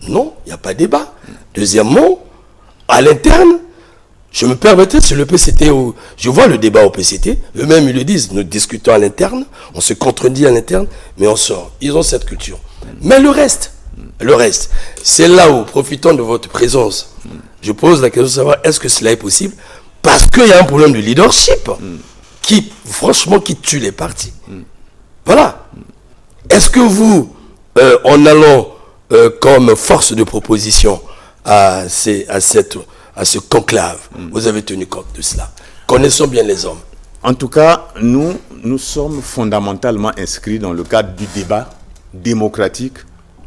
Non, il n'y a pas de débat. Deuxièmement, à l'interne, je me permettais sur le PCT, je vois le débat au PCT, eux-mêmes ils le disent, nous discutons à l'interne, on se contredit à l'interne, mais on sort. Ils ont cette culture. Mais le reste, c'est là où, profitant de votre présence, je pose la question de savoir est-ce que cela est possible? Parce qu'il y a un problème de leadership qui, franchement, qui tue les partis. Voilà. Est-ce que vous, en allant comme force de proposition à ce conclave, vous avez tenu compte de cela? Connaissons bien les hommes. En tout cas, nous sommes fondamentalement inscrits dans le cadre du débat démocratique,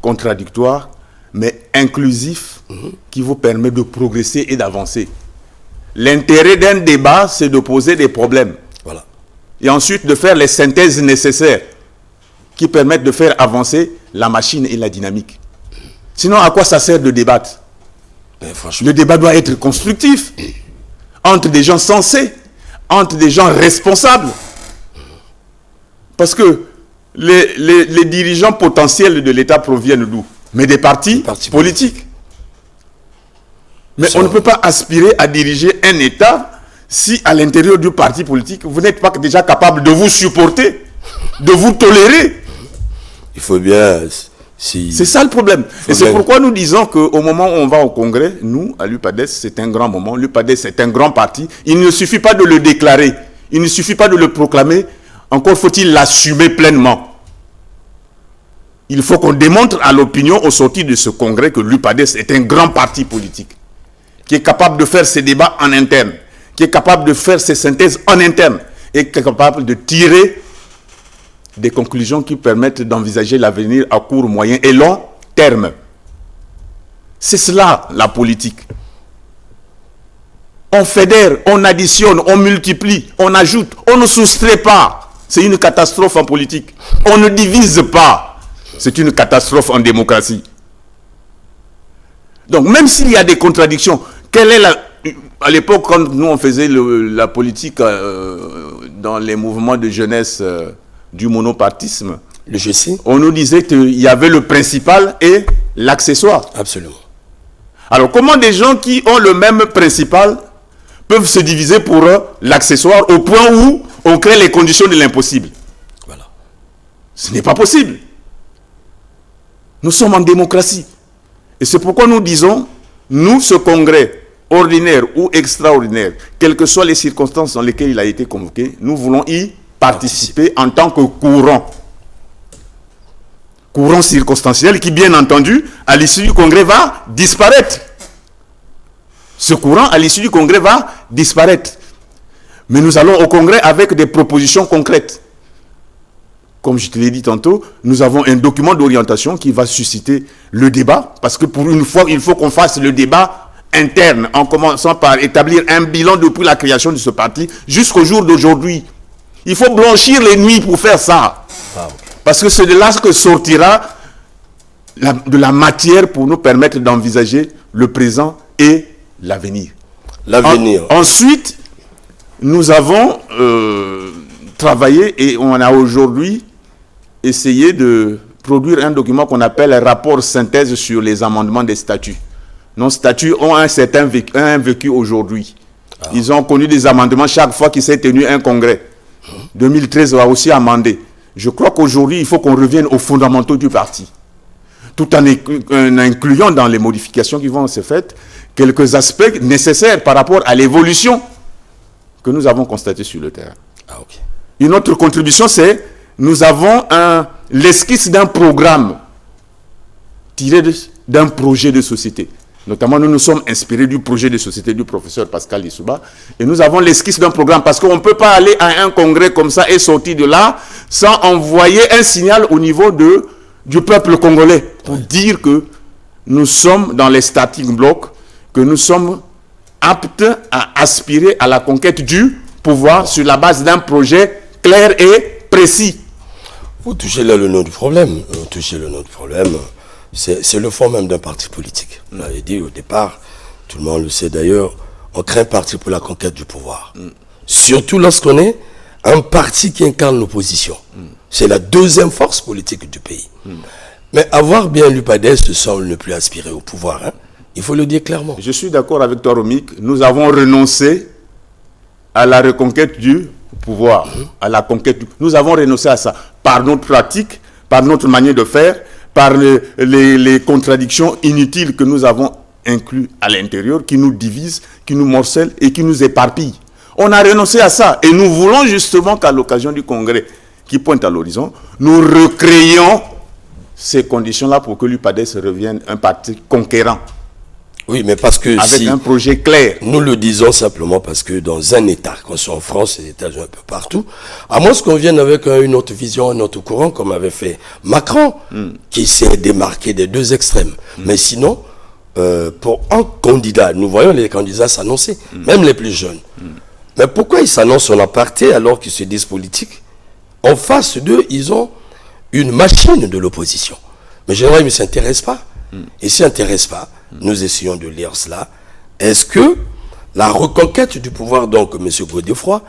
contradictoire, mais inclusif, qui vous permet de progresser et d'avancer. L'intérêt d'un débat, c'est de poser des problèmes. Voilà. Et ensuite de faire les synthèses nécessaires qui permettent de faire avancer la machine et la dynamique. Sinon, à quoi ça sert de débattre? Le débat doit être constructif, entre des gens sensés, entre des gens responsables. Parce que les dirigeants potentiels de l'État proviennent d'où? Mais des partis politiques. Mais on ne peut pas aspirer à diriger un État si à l'intérieur du parti politique, vous n'êtes pas déjà capable de vous supporter, de vous tolérer. Il faut bien... C'est ça le problème. Et c'est pourquoi nous disons qu'au moment où on va au Congrès, nous, à l'UPADES, c'est un grand moment. L'UPADES est un grand parti. Il ne suffit pas de le déclarer. Il ne suffit pas de le proclamer. Encore faut-il l'assumer pleinement. Il faut qu'on démontre à l'opinion au sortir de ce congrès que l'UPADES est un grand parti politique qui est capable de faire ses débats en interne, qui est capable de faire ses synthèses en interne et qui est capable de tirer des conclusions qui permettent d'envisager l'avenir à court, moyen et long terme. C'est cela la politique. On fédère, on additionne, on multiplie, on ajoute, on ne soustrait pas. C'est une catastrophe en politique. On ne divise pas. C'est une catastrophe en démocratie. Donc même s'il y a des contradictions, à l'époque quand nous on faisait la politique dans les mouvements de jeunesse du monopartisme, le GC, on nous disait qu'il y avait le principal et l'accessoire. Absolument. Alors comment des gens qui ont le même principal peuvent se diviser pour l'accessoire au point où on crée les conditions de l'impossible? Voilà. Ce n'est pas possible. Nous sommes en démocratie. Et c'est pourquoi nous disons, nous, ce congrès, ordinaire ou extraordinaire, quelles que soient les circonstances dans lesquelles il a été convoqué, nous voulons y participer en tant que courant. Courant circonstanciel qui, bien entendu, à l'issue du congrès, va disparaître. Ce courant, à l'issue du congrès, va disparaître. Mais nous allons au congrès avec des propositions concrètes. Comme je te l'ai dit tantôt, nous avons un document d'orientation qui va susciter le débat, parce que pour une fois, il faut qu'on fasse le débat interne, en commençant par établir un bilan depuis la création de ce parti jusqu'au jour d'aujourd'hui. Il faut blanchir les nuits pour faire ça. Parce que c'est de là que sortira de la matière pour nous permettre d'envisager le présent et l'avenir. Ensuite, nous avons travaillé et on a aujourd'hui essayé de produire un document qu'on appelle rapport synthèse sur les amendements des statuts. Nos statuts ont un certain vécu aujourd'hui. Ils ont connu des amendements chaque fois qu'il s'est tenu un congrès. 2013 va aussi amender. Je crois qu'aujourd'hui, il faut qu'on revienne aux fondamentaux du parti. Tout en incluant dans les modifications qui vont se faire quelques aspects nécessaires par rapport à l'évolution que nous avons constatée sur le terrain. Une autre contribution, c'est nous avons l'esquisse d'un programme tiré d'un projet de société. Notamment, nous nous sommes inspirés du projet de société du professeur Pascal Lissouba. Et nous avons l'esquisse d'un programme parce qu'on ne peut pas aller à un congrès comme ça et sortir de là sans envoyer un signal au niveau du peuple congolais pour dire que nous sommes dans les starting blocks, que nous sommes aptes à aspirer à la conquête du pouvoir sur la base d'un projet clair et précis. Vous touchez là le nœud du problème. C'est le fond même d'un parti politique. On l'avait dit au départ, tout le monde le sait d'ailleurs, on crée un parti pour la conquête du pouvoir. Surtout lorsqu'on est un parti qui incarne l'opposition. C'est la deuxième force politique du pays. Mais avoir bien l'UPADES semble ne plus aspirer au pouvoir. Il faut le dire clairement. Je suis d'accord avec toi, Romik. Nous avons renoncé à la reconquête du pouvoir. Nous avons renoncé à ça par notre pratique, par notre manière de faire, par les contradictions inutiles que nous avons inclus à l'intérieur, qui nous divisent, qui nous morcellent et qui nous éparpillent. On a renoncé à ça et nous voulons justement qu'à l'occasion du congrès qui pointe à l'horizon, nous recréions ces conditions-là pour que l'UPADES revienne un parti conquérant. Oui, mais parce que avec un projet clair. Nous le disons simplement parce que dans un État, qu'on soit en France, les États-Unis, un peu partout, à moins qu'on vienne avec une autre vision, un autre courant, comme avait fait Macron, qui s'est démarqué des deux extrêmes. Mais sinon, pour un candidat, nous voyons les candidats s'annoncer, même les plus jeunes. Mais pourquoi ils s'annoncent en aparté alors qu'ils se disent politiques? En face d'eux, ils ont une machine de l'opposition. Mais généralement, ils ne s'intéressent pas. Ils ne s'intéressent pas. Nous essayons de lire cela. Est-ce que la reconquête du pouvoir, donc, M. Godefroy,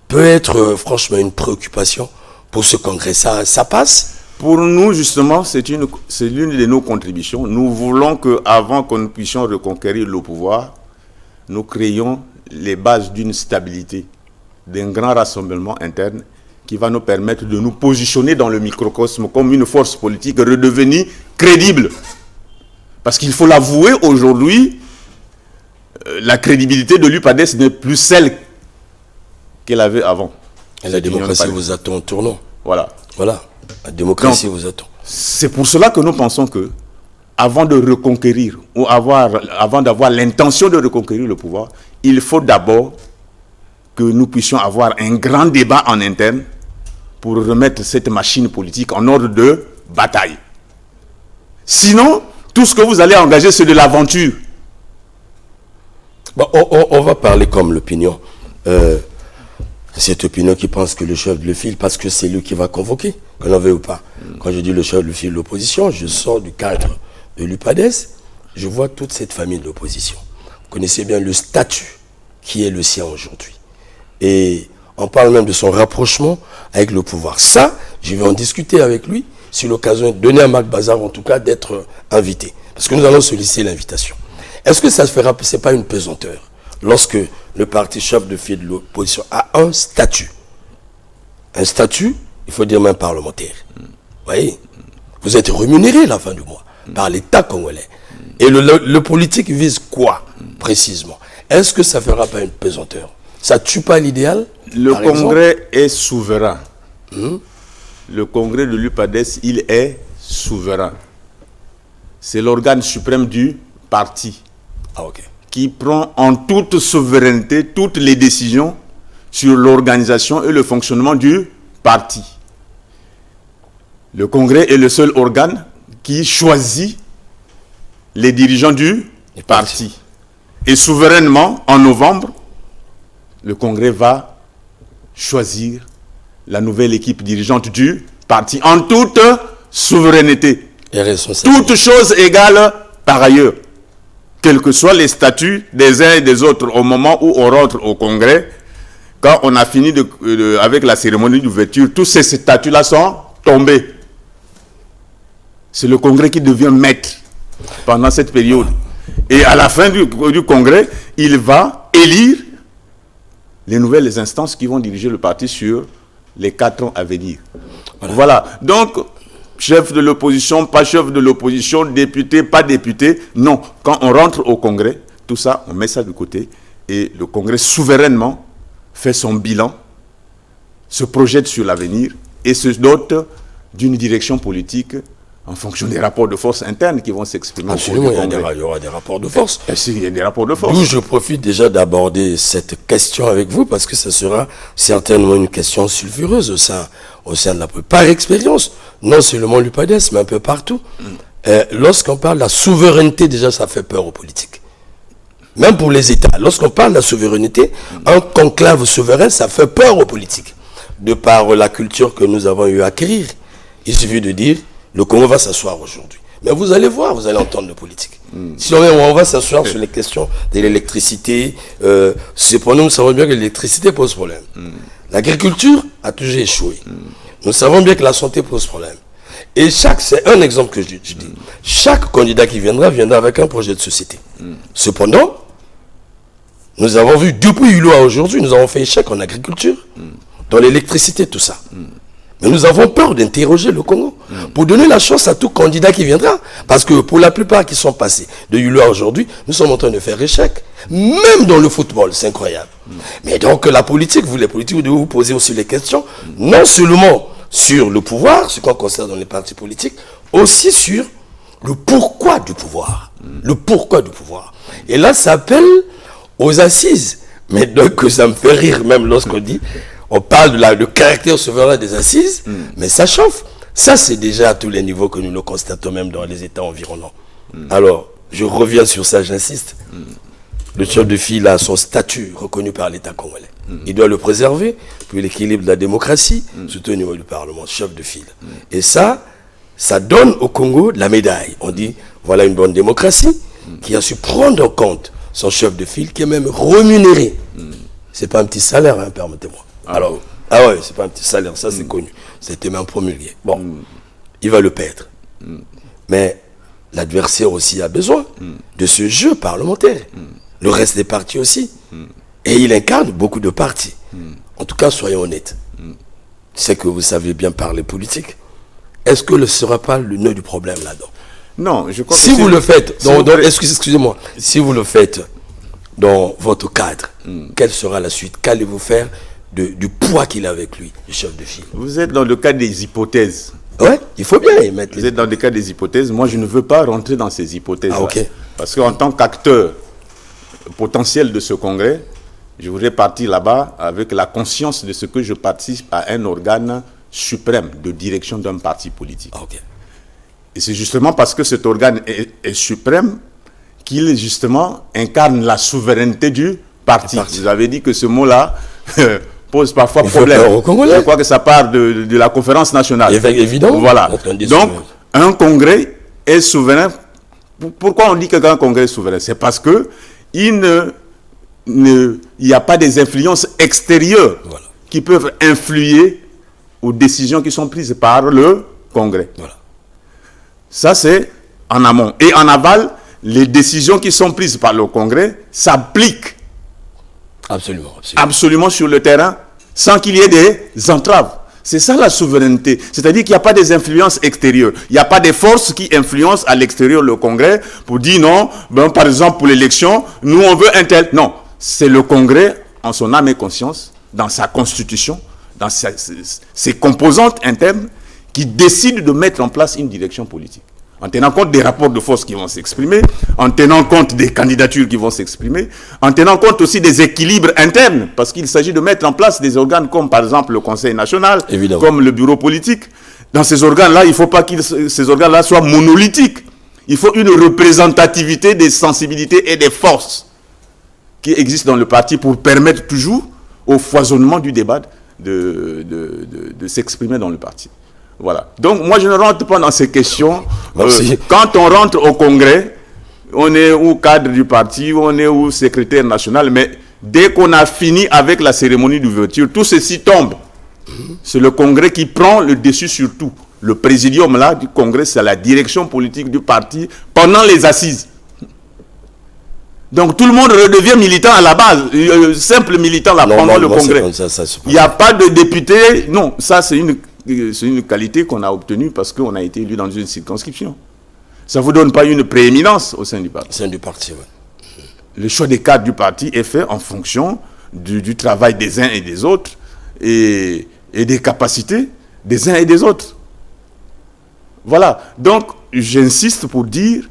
peut être franchement une préoccupation pour ce congrès? Ça passe? Pour nous, justement, c'est l'une de nos contributions. Nous voulons qu'avant que nous puissions reconquérir le pouvoir, nous créions les bases d'une stabilité, d'un grand rassemblement interne qui va nous permettre de nous positionner dans le microcosme comme une force politique redevenue crédible. Parce qu'il faut l'avouer, aujourd'hui, la crédibilité de l'UPADES n'est plus celle qu'elle avait avant. Et la démocratie vous attend au tournant. Voilà. La démocratie vous attend. C'est pour cela que nous pensons que, avant de reconquérir, ou avant d'avoir l'intention de reconquérir le pouvoir, il faut d'abord que nous puissions avoir un grand débat en interne pour remettre cette machine politique en ordre de bataille. Sinon, tout ce que vous allez engager, c'est de l'aventure. Bon, on va parler comme l'opinion. Cette opinion qui pense que le chef de file, parce que c'est lui qui va convoquer, qu'on en veut ou pas. Quand je dis le chef de file de l'opposition, je sors du cadre de l'UPADES, je vois toute cette famille de l'opposition. Vous connaissez bien le statut qui est le sien aujourd'hui. Et on parle même de son rapprochement avec le pouvoir. Ça, je vais en discuter avec lui, sur l'occasion de donner à Marc Bazar, en tout cas, d'être invité. Parce que nous allons solliciter l'invitation. Est-ce que ça se fera, ce n'est pas une pesanteur, lorsque le parti chef de file de l'opposition a un statut? Un statut, il faut dire même parlementaire. Vous voyez, vous êtes rémunéré à la fin du mois par l'État congolais. Et le politique vise quoi, précisément? Est-ce que ça ne fera pas une pesanteur? Ça ne tue pas l'idéal? Le Congrès est souverain. Le Congrès de l'UPADES, il est souverain. C'est l'organe suprême du parti qui prend en toute souveraineté toutes les décisions sur l'organisation et le fonctionnement du parti. Le Congrès est le seul organe qui choisit les dirigeants du parti. Et souverainement, en novembre, le Congrès va choisir la nouvelle équipe dirigeante du parti en toute souveraineté. Toutes choses égales par ailleurs. Quels que soient les statuts des uns et des autres au moment où on rentre au Congrès, quand on a fini avec la cérémonie d'ouverture, tous ces statuts-là sont tombés. C'est le Congrès qui devient maître pendant cette période. Et à la fin du Congrès, il va élire les nouvelles instances qui vont diriger le parti sur les 4 ans à venir. Voilà. Donc, chef de l'opposition, pas chef de l'opposition, député, pas député. Non. Quand on rentre au Congrès, tout ça, on met ça de côté. Et le Congrès, souverainement, fait son bilan, se projette sur l'avenir et se dote d'une direction politique en fonction des rapports de force internes qui vont s'exprimer. Absolument, il y aura des rapports de force. Il y a des rapports de force. D'où je profite déjà d'aborder cette question avec vous, parce que ce sera certainement une question sulfureuse au sein de la par expérience, non seulement l'UPADES, mais un peu partout. Lorsqu'on parle de la souveraineté, déjà, ça fait peur aux politiques. Même pour les États. Lorsqu'on parle de la souveraineté, un conclave souverain, ça fait peur aux politiques. De par la culture que nous avons eu à acquérir. Il suffit de dire, le Congo va s'asseoir aujourd'hui. Mais vous allez voir, vous allez entendre le politique. Si on va s'asseoir sur les questions de l'électricité, c'est pour nous savons bien que l'électricité pose problème. L'agriculture a toujours échoué. Nous savons bien que la santé pose problème. Et c'est un exemple que je dis. Chaque candidat qui viendra avec un projet de société. Cependant, nous avons vu, depuis Hulot à aujourd'hui, nous avons fait échec en agriculture, dans l'électricité, tout ça. Mais nous avons peur d'interroger le Congo pour donner la chance à tout candidat qui viendra. Parce que pour la plupart qui sont passés de Hulot à aujourd'hui, nous sommes en train de faire échec. Même dans le football, c'est incroyable. Mais donc la politique, vous devez vous poser aussi les questions, non seulement sur le pouvoir, ce qu'on considère dans les partis politiques, aussi sur le pourquoi du pouvoir. Le pourquoi du pouvoir. Et là, ça appelle aux assises. Mais donc, ça me fait rire même lorsqu'on dit, on parle de caractère souverain des assises, mais ça chauffe. Ça, c'est déjà à tous les niveaux que nous le constatons même dans les États environnants. Alors, je reviens sur ça, j'insiste. Le chef de file a son statut reconnu par l'État congolais. Il doit le préserver pour l'équilibre de la démocratie, surtout au niveau du Parlement, chef de file. Et ça donne au Congo la médaille. On dit, voilà une bonne démocratie qui a su prendre en compte son chef de file, qui est même rémunéré. C'est pas un petit salaire, hein, permettez-moi. Alors, ouais, c'est pas un petit salaire, ça c'est connu. C'était même promulgué. Bon, il va le perdre. Mais l'adversaire aussi a besoin de ce jeu parlementaire. Le reste des partis aussi. Et il incarne beaucoup de partis. En tout cas, soyons honnêtes. C'est que vous savez bien parler politique. Est-ce que ce ne sera pas le nœud du problème là-dedans? Non, je crois que si vous le faites, excusez-moi, si vous le faites dans votre cadre, quelle sera la suite? Qu'allez-vous faire du poids qu'il a avec lui, le chef de file? Vous êtes dans le cas des hypothèses. Ouais, il faut bien y mettre. Vous êtes dans le cas des hypothèses. Moi, je ne veux pas rentrer dans ces hypothèses. Ok. Parce qu'en tant qu'acteur potentiel de ce congrès, je voudrais partir là-bas avec la conscience de ce que je participe à un organe suprême de direction d'un parti politique. Ok. Et c'est justement parce que cet organe est suprême qu'il, justement, incarne la souveraineté du parti. Vous avez dit que ce mot-là pose parfois problème. Je crois que ça part de la conférence nationale. Évidemment. Voilà. Donc, un congrès est souverain. Pourquoi on dit qu'un congrès est souverain? C'est parce que il n'y a pas des influences extérieures qui peuvent influer aux décisions qui sont prises par le congrès. Voilà. Ça, c'est en amont. Et en aval, les décisions qui sont prises par le congrès s'appliquent absolument sur le terrain sans qu'il y ait des entraves. C'est ça la souveraineté. C'est-à-dire qu'il n'y a pas des influences extérieures. Il n'y a pas des forces qui influencent à l'extérieur le Congrès pour dire non, par exemple pour l'élection, nous on veut un tel. Non, c'est le Congrès en son âme et conscience, dans sa constitution, dans ses composantes internes, qui décide de mettre en place une direction politique. En tenant compte des rapports de force qui vont s'exprimer, en tenant compte des candidatures qui vont s'exprimer, en tenant compte aussi des équilibres internes, parce qu'il s'agit de mettre en place des organes comme par exemple le Conseil national, comme le bureau politique. Dans ces organes-là, il ne faut pas que ces organes-là soient monolithiques. Il faut une représentativité des sensibilités et des forces qui existent dans le parti pour permettre toujours au foisonnement du débat de s'exprimer dans le parti. Voilà. Donc, moi, je ne rentre pas dans ces questions. Quand on rentre au Congrès, on est ou cadre du parti, on est ou secrétaire national, mais dès qu'on a fini avec la cérémonie d'ouverture, tout ceci tombe. C'est le Congrès qui prend le dessus sur tout. le présidium là, du Congrès, c'est la direction politique du parti pendant les assises. Donc tout le monde redevient militant à la base, simple militant là, pendant le Congrès. Il n'y a pas de député. Non, ça c'est une qualité qu'on a obtenue parce qu'on a été élu dans une circonscription. Ça ne vous donne pas une prééminence au sein du parti. Au sein du parti, oui. Le choix des cadres du parti est fait en fonction du travail des uns et des autres et des capacités des uns et des autres. Voilà. Donc, j'insiste pour dire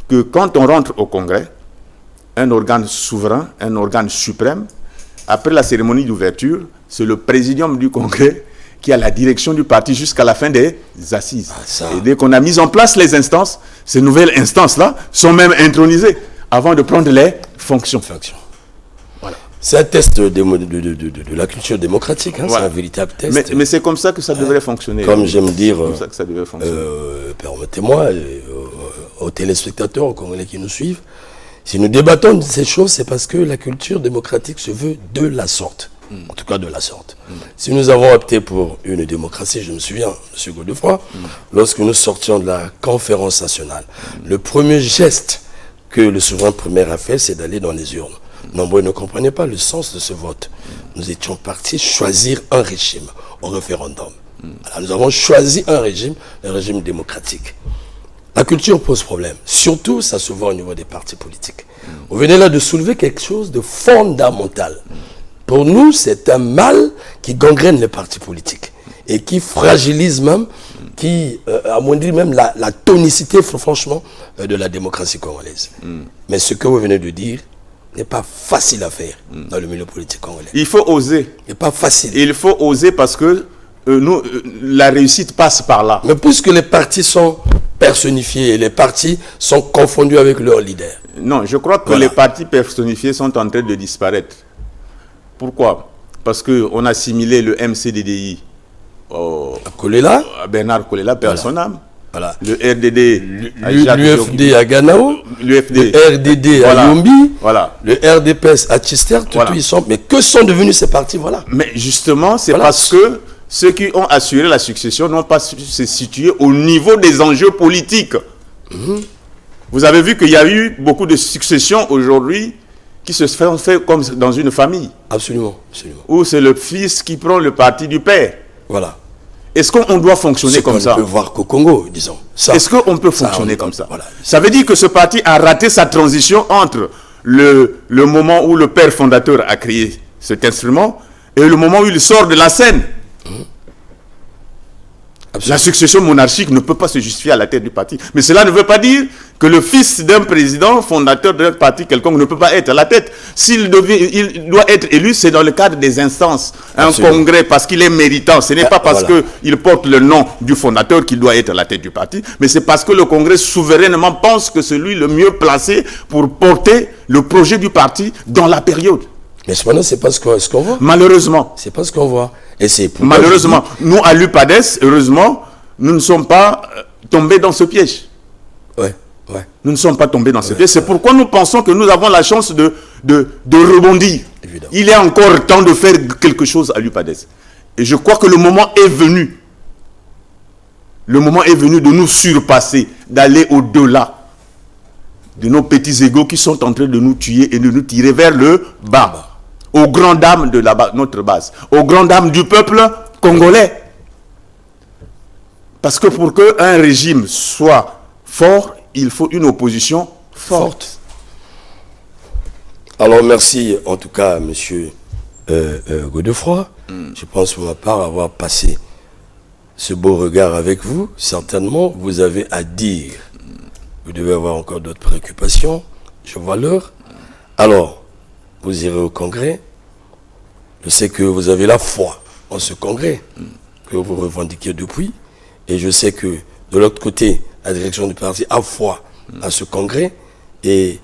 que quand on rentre au Congrès, un organe souverain, un organe suprême, après la cérémonie d'ouverture, c'est le présidium du Congrès qui a la direction du parti jusqu'à la fin des assises. Et dès qu'on a mis en place les instances, ces nouvelles instances-là sont même intronisées avant de prendre les fonctions. Voilà. C'est un test de la culture démocratique, hein, voilà. C'est un véritable test. Mais c'est comme ça que ça devrait fonctionner. Comme j'aime dire, comme ça que ça devrait fonctionner. Permettez-moi, aux téléspectateurs, aux Congolais qui nous suivent, si nous débattons de ces choses, c'est parce que la culture démocratique se veut de la sorte. En tout cas de la sorte. Si nous avons opté pour une démocratie, je me souviens, M. Godefroy, lorsque nous sortions de la conférence nationale, le premier geste que le souverain primaire a fait, c'est d'aller dans les urnes. Nombreux ne comprenaient pas le sens de ce vote. Nous étions partis choisir un régime au référendum. Alors, nous avons choisi un régime, le régime démocratique. La culture pose problème. Surtout, ça se voit au niveau des partis politiques. Vous venez là de soulever quelque chose de fondamental. Pour nous, c'est un mal qui gangrène les partis politiques et qui fragilise même, qui amoindrit même la tonicité, franchement, de la démocratie congolaise. Mais ce que vous venez de dire n'est pas facile à faire dans le milieu politique congolais. Il faut oser. Il n'est pas facile. Il faut oser parce que la réussite passe par là. Mais puisque les partis sont personnifiés et les partis sont confondus avec leurs leaders. Non, je crois que les partis personnifiés sont en train de disparaître. Pourquoi? Parce qu'on a assimilé le MCDDI à Bernard Kolela, personne âme. Voilà. Le RDD l'UFD à Ganao, le RDD à Yombi, voilà. Le RDPS à Chister, ils sont. Mais que sont devenus ces partis? Voilà. Mais justement, c'est parce que ceux qui ont assuré la succession n'ont pas su se situer au niveau des enjeux politiques. Vous avez vu qu'il y a eu beaucoup de successions aujourd'hui qui se font faire comme dans une famille. Absolument, absolument. Où c'est le fils qui prend le parti du père. Voilà. Est-ce qu'on doit fonctionner comme ça? On peut voir qu'au Congo, disons. Est-ce qu'on peut fonctionner comme ça? Voilà. Ça veut dire que ce parti a raté sa transition entre le moment où le père fondateur a créé cet instrument et le moment où il sort de la scène. La succession monarchique ne peut pas se justifier à la tête du parti. Mais cela ne veut pas dire que le fils d'un président fondateur d'un parti quelconque ne peut pas être à la tête. Il doit être élu, c'est dans le cadre des instances. Absolument. Un congrès, parce qu'il est méritant. Ce n'est pas parce qu'il porte le nom du fondateur qu'il doit être à la tête du parti, mais c'est parce que le congrès souverainement pense que c'est lui le mieux placé pour porter le projet du parti dans la période. Mais cependant, c'est pas ce qu'on voit. Malheureusement. C'est pas ce qu'on voit. Et c'est malheureusement. Nous, à l'UPADES, heureusement, nous ne sommes pas tombés dans ce piège. Ouais. Nous ne sommes pas tombés dans ce piège. C'est pourquoi nous pensons que nous avons la chance de rebondir. Évidemment. Il est encore temps de faire quelque chose à l'UPADES. Et je crois que le moment est venu. Le moment est venu de nous surpasser, d'aller au-delà de nos petits égos qui sont en train de nous tuer et de nous tirer vers le bas. Aux grandes dames de notre base, aux grandes dames du peuple congolais. Parce que pour qu'un régime soit fort, il faut une opposition forte. Alors merci en tout cas M. Godefroy. Je pense pour ma part avoir passé ce beau regard avec vous. Certainement, vous avez à dire. Vous devez avoir encore d'autres préoccupations. Je vois l'heure. Alors, vous irez au congrès. Je sais que vous avez la foi en ce congrès que vous revendiquez depuis. Et je sais que de l'autre côté, la direction du parti a foi à ce congrès. Et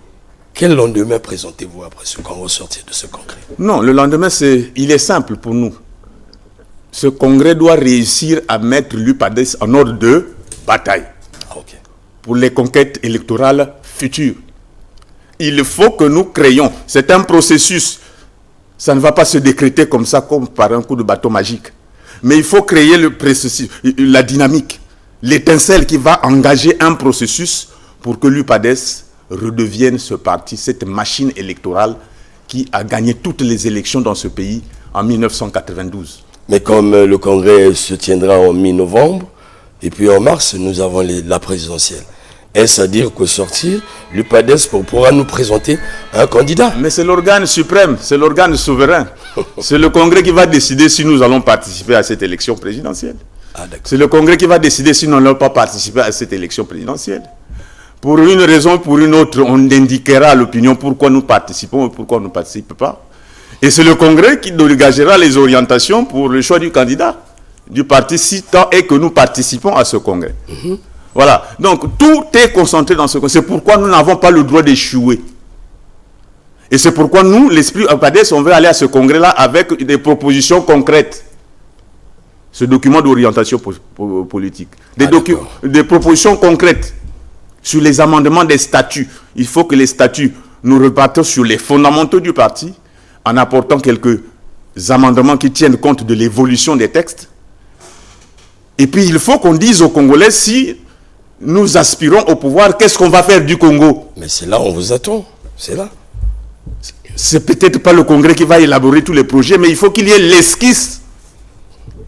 quel lendemain présentez-vous après ce congrès, sortir de ce congrès? Non, le lendemain, il est simple pour nous. Ce congrès doit réussir à mettre l'UPADES en ordre de bataille pour les conquêtes électorales futures. Il faut que nous créions. C'est un processus. Ça ne va pas se décréter comme ça, comme par un coup de bâton magique. Mais il faut créer le processus, la dynamique. l'étincelle qui va engager un processus pour que l'UPADES redevienne ce parti, cette machine électorale qui a gagné toutes les élections dans ce pays en 1992. Mais comme le congrès se tiendra en mi-novembre, et puis en mars, nous avons la présidentielle. Est-ce à dire qu'au sortir, l'UPADES pourra nous présenter un candidat? Mais c'est l'organe suprême, c'est l'organe souverain. C'est le congrès qui va décider si nous allons participer à cette élection présidentielle. Ah, c'est le congrès qui va décider si nous n'allons pas participer à cette élection présidentielle. Pour une raison ou pour une autre, on indiquera à l'opinion pourquoi nous participons et pourquoi nous ne participons pas. Et c'est le congrès qui dégagera les orientations pour le choix du candidat du parti, si tant est que nous participons à ce congrès. Voilà. Donc, tout est concentré dans ce congrès. C'est pourquoi nous n'avons pas le droit d'échouer. Et c'est pourquoi nous, l'esprit UPADES, on veut aller à ce congrès-là avec des propositions concrètes. Ce document d'orientation politique. Des propositions concrètes sur les amendements des statuts. Il faut que les statuts nous repartent sur les fondamentaux du parti, en apportant quelques amendements qui tiennent compte de l'évolution des textes. Et puis, il faut qu'on dise aux Congolais, si nous aspirons au pouvoir, qu'est-ce qu'on va faire du Congo? Mais c'est là, on vous attend. C'est là. C'est peut-être pas le Congrès qui va élaborer tous les projets, mais il faut qu'il y ait l'esquisse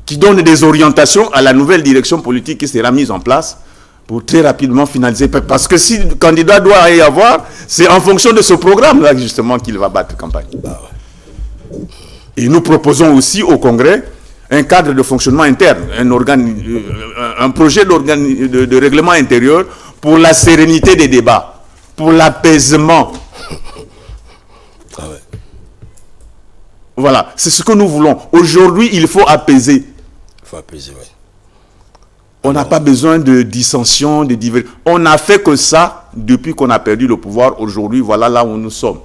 qui donne des orientations à la nouvelle direction politique qui sera mise en place pour très rapidement finaliser. Parce que si le candidat doit y avoir, c'est en fonction de ce programme-là, justement, qu'il va battre campagne. Bah ouais. Et nous proposons aussi au Congrès un cadre de fonctionnement interne, un projet de règlement intérieur pour la sérénité des débats, pour l'apaisement. Ah ouais. Voilà, c'est ce que nous voulons. Aujourd'hui, il faut apaiser. Il faut apaiser, oui. On n'a pas besoin de dissension, de diversions. On n'a fait que ça depuis qu'on a perdu le pouvoir. Aujourd'hui, voilà là où nous sommes.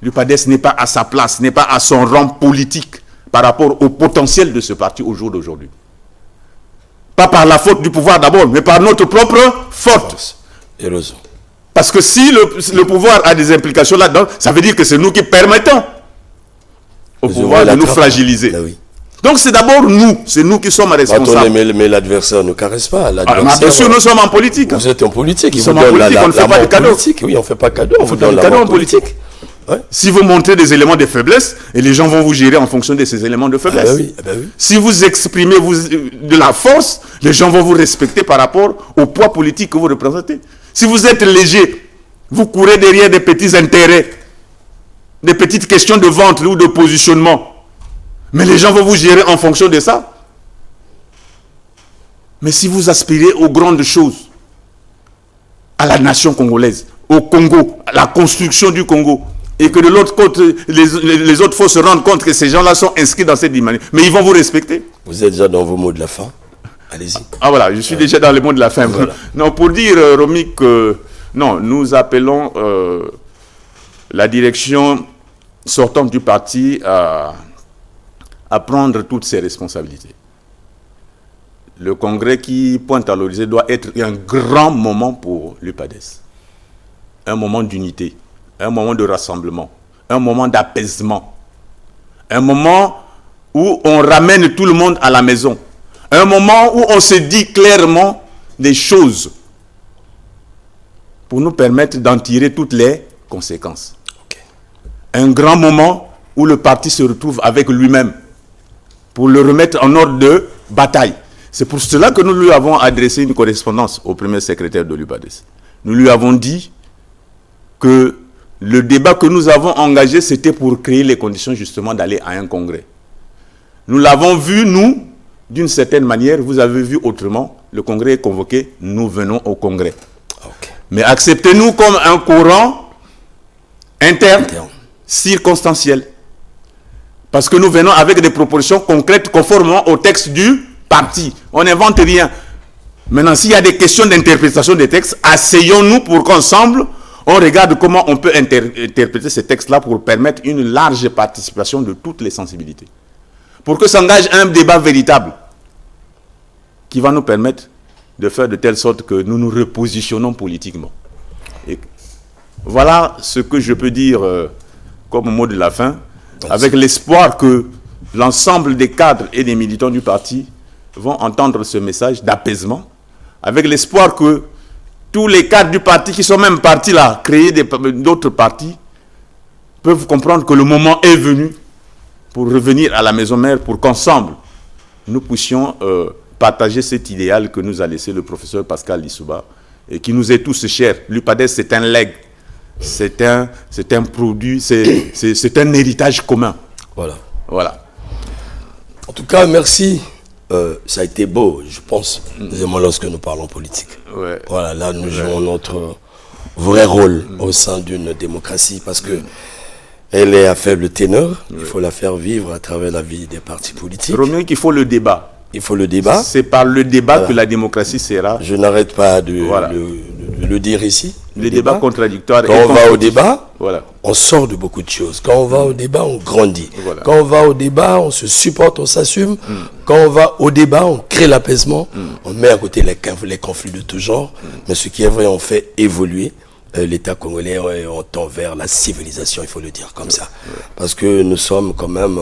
L'UPADES n'est pas à sa place, n'est pas à son rang politique par rapport au potentiel de ce parti au jour d'aujourd'hui. Pas par la faute du pouvoir d'abord, mais par notre propre faute. Heureusement. Parce que si le pouvoir a des implications là-dedans, ça veut dire que c'est nous qui permettons au pouvoir de nous fragiliser. Là, oui. Donc c'est d'abord nous, c'est nous qui sommes responsables. Mais l'adversaire ne caresse pas. Bien sûr, nous sommes en politique. Vous êtes en politique. Nous sommes en politique, on ne fait pas de cadeaux. Oui, on ne fait pas de cadeaux. On fait pas de cadeaux en politique. Ouais. Si vous montrez des éléments de faiblesse, et les gens vont vous gérer en fonction de ces éléments de faiblesse. Oui. Si vous exprimez de la force, les gens vont vous respecter par rapport au poids politique que vous représentez. Si vous êtes léger, vous courez derrière des petits intérêts, des petites questions de ventre ou de positionnement. Mais les gens vont vous gérer en fonction de ça. Mais si vous aspirez aux grandes choses, à la nation congolaise, au Congo, à la construction du Congo, et que de l'autre côté, les autres faut se rendre compte que ces gens-là sont inscrits dans cette dynamique. Mais ils vont vous respecter. Vous êtes déjà dans vos mots de la fin. Allez-y. Ah voilà, je suis déjà dans les mots de la fin. Voilà. Non, pour dire, Romy, que non, nous appelons la direction sortante du parti à prendre toutes ses responsabilités. Le congrès qui pointe à l'horizon doit être un grand moment pour l'UPADES. Un moment d'unité, un moment de rassemblement, un moment d'apaisement, un moment où on ramène tout le monde à la maison, un moment où on se dit clairement des choses pour nous permettre d'en tirer toutes les conséquences. Okay. Un grand moment où le parti se retrouve avec lui-même pour le remettre en ordre de bataille. C'est pour cela que nous lui avons adressé une correspondance au premier secrétaire de l'UPADES. Nous lui avons dit que le débat que nous avons engagé, c'était pour créer les conditions justement d'aller à un congrès. Nous l'avons vu, nous, d'une certaine manière, vous avez vu autrement, le congrès est convoqué, nous venons au congrès. Okay. Mais acceptez-nous comme un courant interne, circonstanciel. Parce que nous venons avec des propositions concrètes conformément au texte du parti. On n'invente rien. Maintenant, s'il y a des questions d'interprétation des textes, asseyons-nous pour qu'ensemble, on regarde comment on peut interpréter ces textes-là pour permettre une large participation de toutes les sensibilités. Pour que s'engage un débat véritable qui va nous permettre de faire de telle sorte que nous nous repositionnons politiquement. Et voilà ce que je peux dire comme mot de la fin, avec l'espoir que l'ensemble des cadres et des militants du parti vont entendre ce message d'apaisement, avec l'espoir que tous les cadres du parti qui sont même partis là, créer d'autres partis, peuvent comprendre que le moment est venu pour revenir à la maison mère, pour qu'ensemble, nous puissions partager cet idéal que nous a laissé le professeur Pascal Lissouba et qui nous est tous cher. L'UPADES, c'est un legs, c'est un produit, c'est un héritage commun. Voilà. En tout cas, merci. Ça a été beau, je pense, lorsque nous parlons politique. Ouais. Voilà, là, nous jouons notre vrai rôle au sein d'une démocratie parce que elle est à faible ténor. Il faut la faire vivre à travers la vie des partis politiques. Roméo, qu'il faut le débat. Il faut le débat. C'est par le débat que la démocratie sera. Je n'arrête pas de le dire ici. Le débat contradictoire. Quand on va au débat, voilà, on sort de beaucoup de choses. Quand on va au débat, on grandit. Voilà. Quand on va au débat, on se supporte, on s'assume. Quand on va au débat, on crée l'apaisement. On met à côté les conflits de tout genre. Mais ce qui est vrai, on fait évoluer l'État congolais et on tend vers la civilisation, il faut le dire comme ça. Parce que nous sommes quand même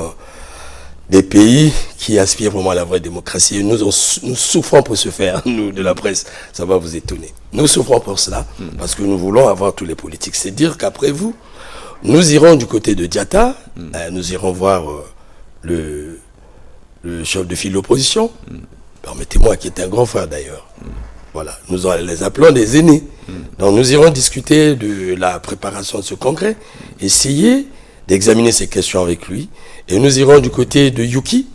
des pays qui aspirent vraiment à la vraie démocratie. Et nous souffrons pour ce faire, nous de la presse, ça va vous étonner. Nous souffrons pour cela, parce que nous voulons avoir tous les politiques. C'est dire qu'après vous, nous irons du côté de Diatta, nous irons voir le chef de file de l'opposition, permettez-moi, qui est un grand frère d'ailleurs. Voilà, nous les appelons des aînés. Donc nous irons discuter de la préparation de ce congrès, essayer d'examiner ces questions avec lui. Et nous irons du côté de Yuki,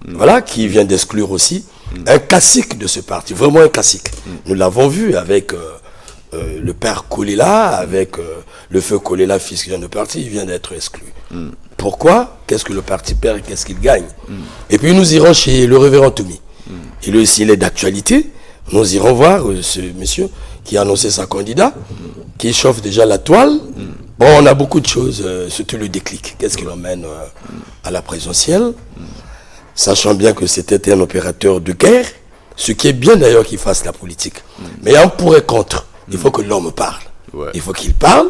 voilà, qui vient d'exclure aussi un classique de ce parti, vraiment un classique. Nous l'avons vu avec le père Kolela, avec le feu Kolela, fils qui vient de parti, il vient d'être exclu. Pourquoi? Qu'est-ce que le parti perd et qu'est-ce qu'il gagne? Et puis nous irons chez le révérend Toumi. Et s'il est d'actualité, nous irons voir ce monsieur qui a annoncé sa candidat, qui chauffe déjà la toile. Bon, on a beaucoup de choses, surtout le déclic. Qu'est-ce qui l'emmène à la présidentielle? Sachant bien que c'était un opérateur de guerre, ce qui est bien d'ailleurs qu'il fasse la politique. Mais on pourrait contre. Il faut que l'homme parle. Il faut qu'il parle,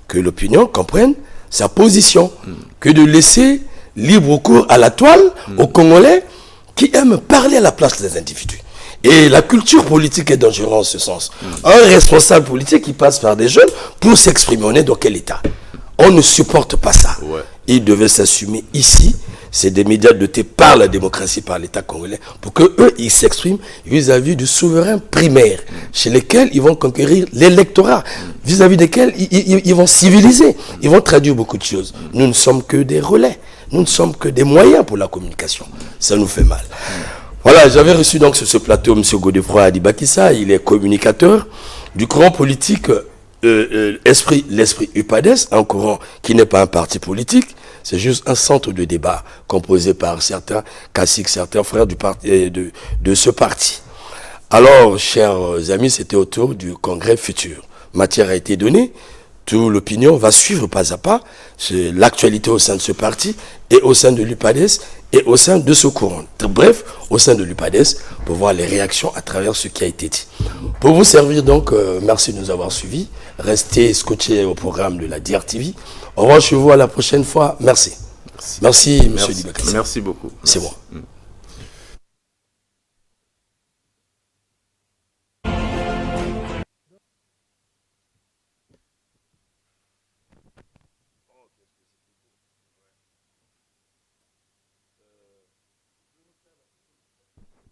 que l'opinion comprenne sa position, que de laisser libre cours à la toile aux Congolais qui aiment parler à la place des individus. Et la culture politique est dangereuse en ce sens. Un responsable politique qui passe par des jeunes pour s'exprimer, on est dans quel état? On ne supporte pas ça. Il devait s'assumer ici. C'est des médias dotés par la démocratie, par l'État congolais, pour qu'eux, ils s'expriment vis-à-vis du souverain primaire, chez lesquels ils vont conquérir l'électorat, vis-à-vis desquels ils vont civiliser, ils vont traduire beaucoup de choses. Nous ne sommes que des relais, nous ne sommes que des moyens pour la communication. Ça nous fait mal. Voilà, j'avais reçu donc sur ce plateau M. Godefroy Adibakissa, il est communicateur du courant politique, l'esprit UPADES, un courant qui n'est pas un parti politique, c'est juste un centre de débat composé par certains caciques, certains frères du parti, de ce parti. Alors, chers amis, c'était autour du congrès futur. Matière a été donnée, toute l'opinion va suivre pas à pas l'actualité au sein de ce parti et au sein de l'UPADES et au sein de ce courant. Bref, au sein de l'UPADES, pour voir les réactions à travers ce qui a été dit. Pour vous servir donc, merci de nous avoir suivis. Restez scotchés au programme de la DRTV. Au revoir chez vous à la prochaine fois. Merci. Merci, monsieur Dibakassa. Merci beaucoup. C'est moi.